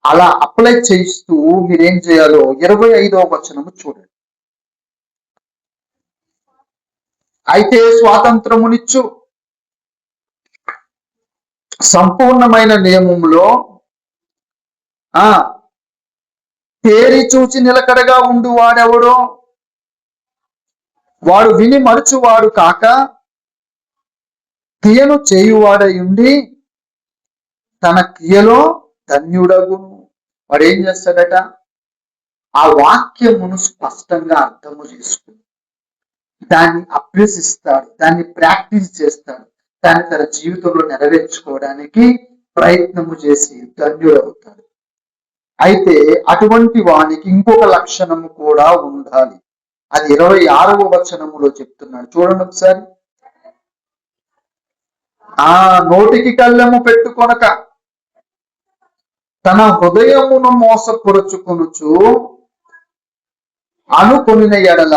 అలా అప్లై చేస్తూ మీరేం చేయాలో 25వ వచనము చూడండి. అయితే స్వాతంత్రమునిచ్చు సంపూర్ణమైన నియమములో తేరి చూచి నిలకడగా ఉండు వాడెవడో వాడు విని మరుచువాడు కాక క్రియను చేయువాడై ఉండి తన క్రియలో ధన్యుడగును. వాడు ఏం చేస్తాడట? ఆ వాక్యమును స్పష్టంగా అర్థము చేసుకుని దాన్ని అభ్యసిస్తాడు, దాన్ని ప్రాక్టీస్ చేస్తాడు, దాన్ని తన జీవితంలో నెరవేర్చుకోవడానికి ప్రయత్నము చేసి ధన్యుడవుతాడు. అయితే అటువంటి వానికి ఇంకొక లక్షణము కూడా ఉండాలి. అది 26వ వచనములో చెప్తున్నాడు. చూడండి ఒకసారి. నోటికి కళ్ళెము పెట్టుకొనక తన హృదయమును మోసపరుచుకొనుచు అనుకొనిన ఎడల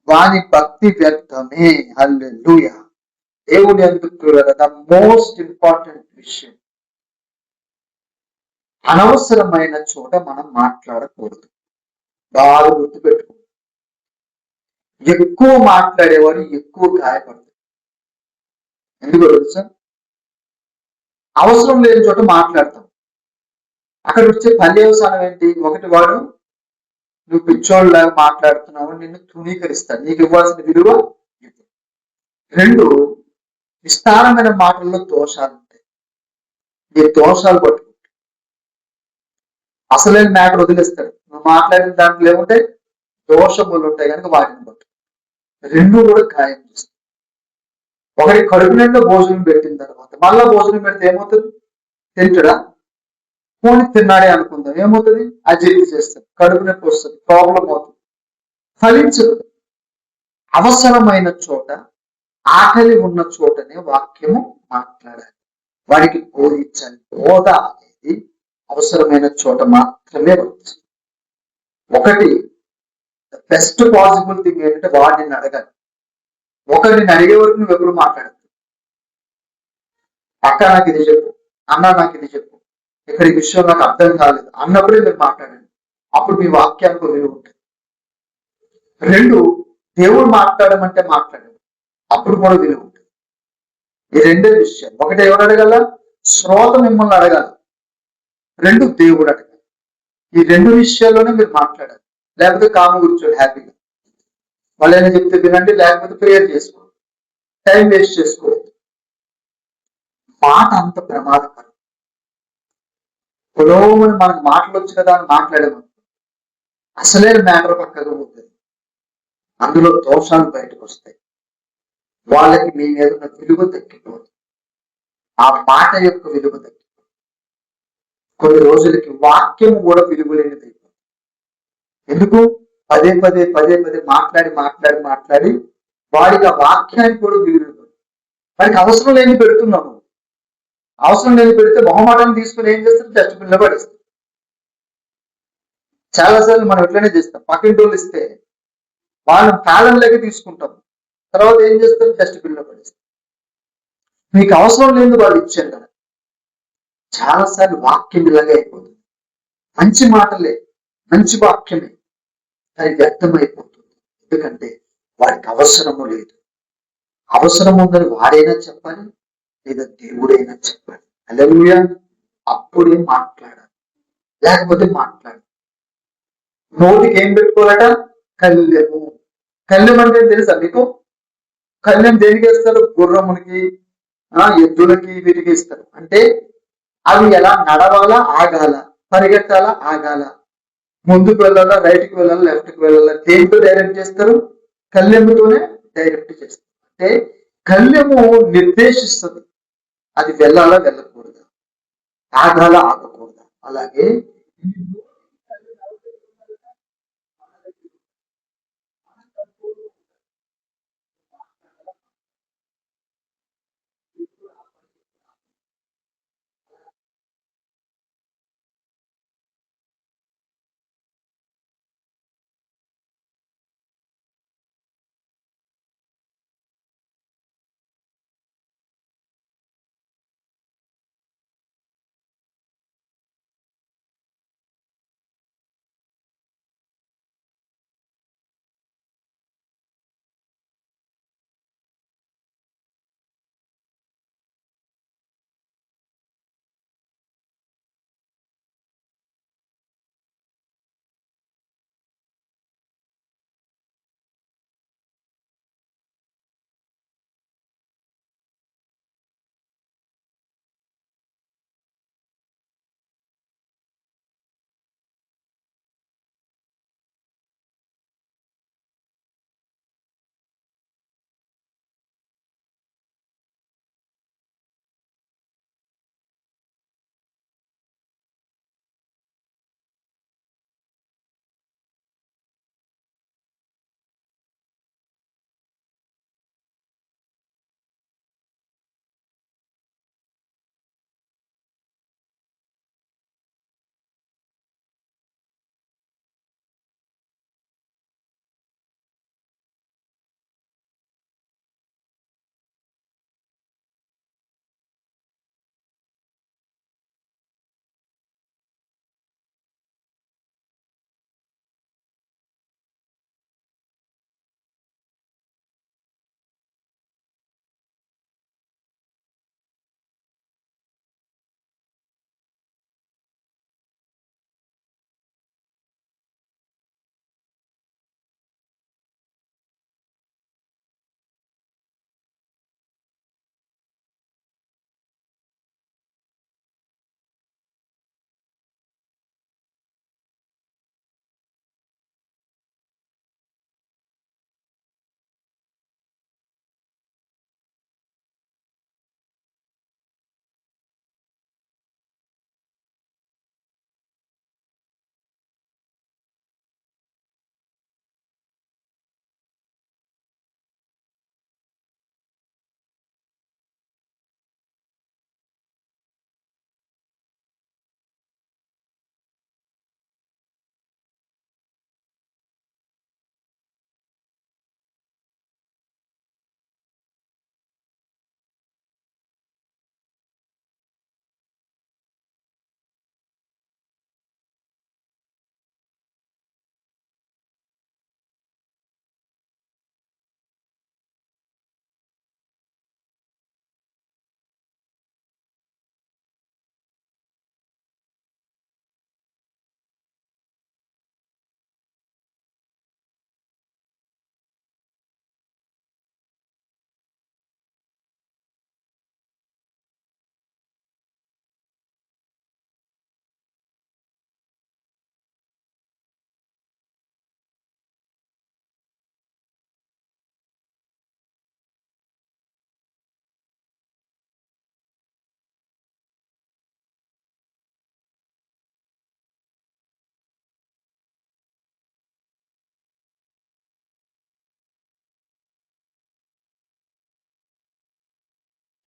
వాని భక్తి వ్యర్థమే. హల్లెలూయా. దేవుని అందుకు ద మోస్ట్ ఇంపార్టెంట్ విషయం, అనవసరమైన చోట మనం మాట్లాడకూడదు. బాగా గుర్తుపెట్టుకో. ఎక్కువ మాట్లాడేవాడు ఎక్కువ గాయపడతాడు. ఎందుకో తెలుసా? అవసరం లేని చోట మాట్లాడతాం. అక్కడ వచ్చే పర్యవసానం ఏంటి? ఒకటి, వాడు నువ్వు పిచ్చోళ్ళలాగా మాట్లాడుతున్నావు, నిన్ను తృణీకరిస్తాడు, నీకు ఇవ్వాల్సిన విలువ ఇవ్వు. రెండు, విస్తారమైన మాటల్లో దోషాలు ఉంటాయి. నీ దోషాలు పట్టుకుంటాడు, అసలైన మ్యాటర్ వదిలేస్తాడు. నువ్వు మాట్లాడిన దాంట్లో ఏముంటాయి? దోషములు ఉంటాయి కనుక వాటిని పట్టు. రెండు కూడా గాయం చేస్తాయి. ఒకటి కడుపు నిండా భోజనం పెట్టిన తర్వాత మళ్ళా భోజనం పెడితే ఏమవుతుంది? తింటాడా? పోనీ తిన్నాడే అనుకుందాం, ఏమవుతుంది? అజీర్తి చేస్తుంది, కడుపు నొప్పి వస్తుంది, ప్రాబ్లం అవుతుంది, ఫలించదు. అవసరమైన చోట, ఆకలి ఉన్న చోటనే వాక్యము మాట్లాడాలి, వాడికి బోధించాలి. బోధ అనేది అవసరమైన చోట మాత్రమే వస్తుంది. ఒకటి, బెస్ట్ పాసిబుల్ థింగ్ ఏంటంటే వాడిని అడగాలి. ఒకరిని అడిగే వరకు నువ్వు ఎప్పుడు మాట్లాడదు. అక్క నాకు ఇది చెప్పు, అన్న నాకు ఇది చెప్పు, ఇక్కడ ఈ విషయం నాకు అర్థం కాలేదు అన్నప్పుడే మీరు మాట్లాడండి. అప్పుడు మీ వాక్యానికి విలువ ఉంటుంది. రెండు, దేవుడు మాట్లాడమంటే మాట్లాడండి, అప్పుడు కూడా విలువ ఉంటుంది. ఈ రెండే విషయాలు. ఒకటి ఎవరు అడగాల? శ్రోత మిమ్మల్ని అడగాలి. రెండు, దేవుడు అడగాలి. ఈ రెండు విషయాల్లోనే మీరు మాట్లాడాలి. లేకపోతే కాము కూర్చోండి హ్యాపీగా, వాళ్ళు ఏమైనా చెప్తే వినండి, లేకపోతే ప్రేయర్ చేసుకోండి, టైం వేస్ట్ చేసుకోవద్దు. మాట అంత ప్రమాదకరం. పొలోమని మనకు మాటలు వచ్చు కదా అని మాట్లాడేమను, అసలే మ్యాటర్ పక్కగా ఉంటుంది, అందులో దోషాలు బయటకు వస్తాయి. వాళ్ళకి మీ మీద ఉన్న విలువ తగ్గిపోతుంది, ఆ మాట యొక్క విలువ తగ్గిపోతుంది. కొన్ని రోజులకి వాక్యం కూడా విలువ లేనిది అయిపోతుంది. ఎందుకు? పదే పదే పదే పదే మాట్లాడి మాట్లాడి మాట్లాడి వాడికి ఆ వాక్యానికి కూడా విలువ. వాడికి అవసరం లేని పెడుతున్నాము. అవసరం లేని పెడితే మొహమాటాన్ని తీసుకుని ఏం చేస్తారు? డస్ట్బిన్లో పడేస్తారు. చాలాసార్లు మనం ఎట్లనే చేస్తాం. పక్కింటి వాళ్ళు ఇస్తే వాళ్ళని తాళంలోకి తీసుకుంటాం, తర్వాత ఏం చేస్తారు, డస్ట్బిన్లో పడేస్తారు. మీకు అవసరం లేదు వాళ్ళు ఇచ్చారు కదా. చాలాసార్లు వాక్యం ఇలాగే అయిపోతుంది. మంచి మాటలే, మంచి వాక్యమే, అది వ్యక్తమైపోతుంది. ఎందుకంటే వాడికి అవసరము లేదు. అవసరం ఉందని వాడైనా చెప్పాలి, లేదా దేవుడైనా చెప్పాలి. హల్లెలూయా. అప్పుడే మాట్లాడాలి, లేకపోతే మాట్లాడాలి. నోటికి ఏం పెట్టుకోవాలట? కళ్ళెము. కళ్ళెం అంటే తెలుసా మీకు? కళ్ళెం దేనికి వేస్తారు? గుర్రమునికి, ఎద్దులకి, వీటికి ఇస్తారు. అంటే అవి ఎలా నడవాలా, ఆగాల, పరిగెత్తాలా, ఆగాల, ముందుకు వెళ్ళాలా, రైట్కి వెళ్ళాలా, లెఫ్ట్కి వెళ్ళాలా, దేంతో డైరెక్ట్ చేస్తారు? కళ్ళెముతోనే డైరెక్ట్ చేస్తారు. అంటే కళ్ళెము నిర్దేశిస్తుంది అది వెళ్ళాలా, వెళ్ళకూడదా, ఆగాల, ఆగకూడదా. అలాగే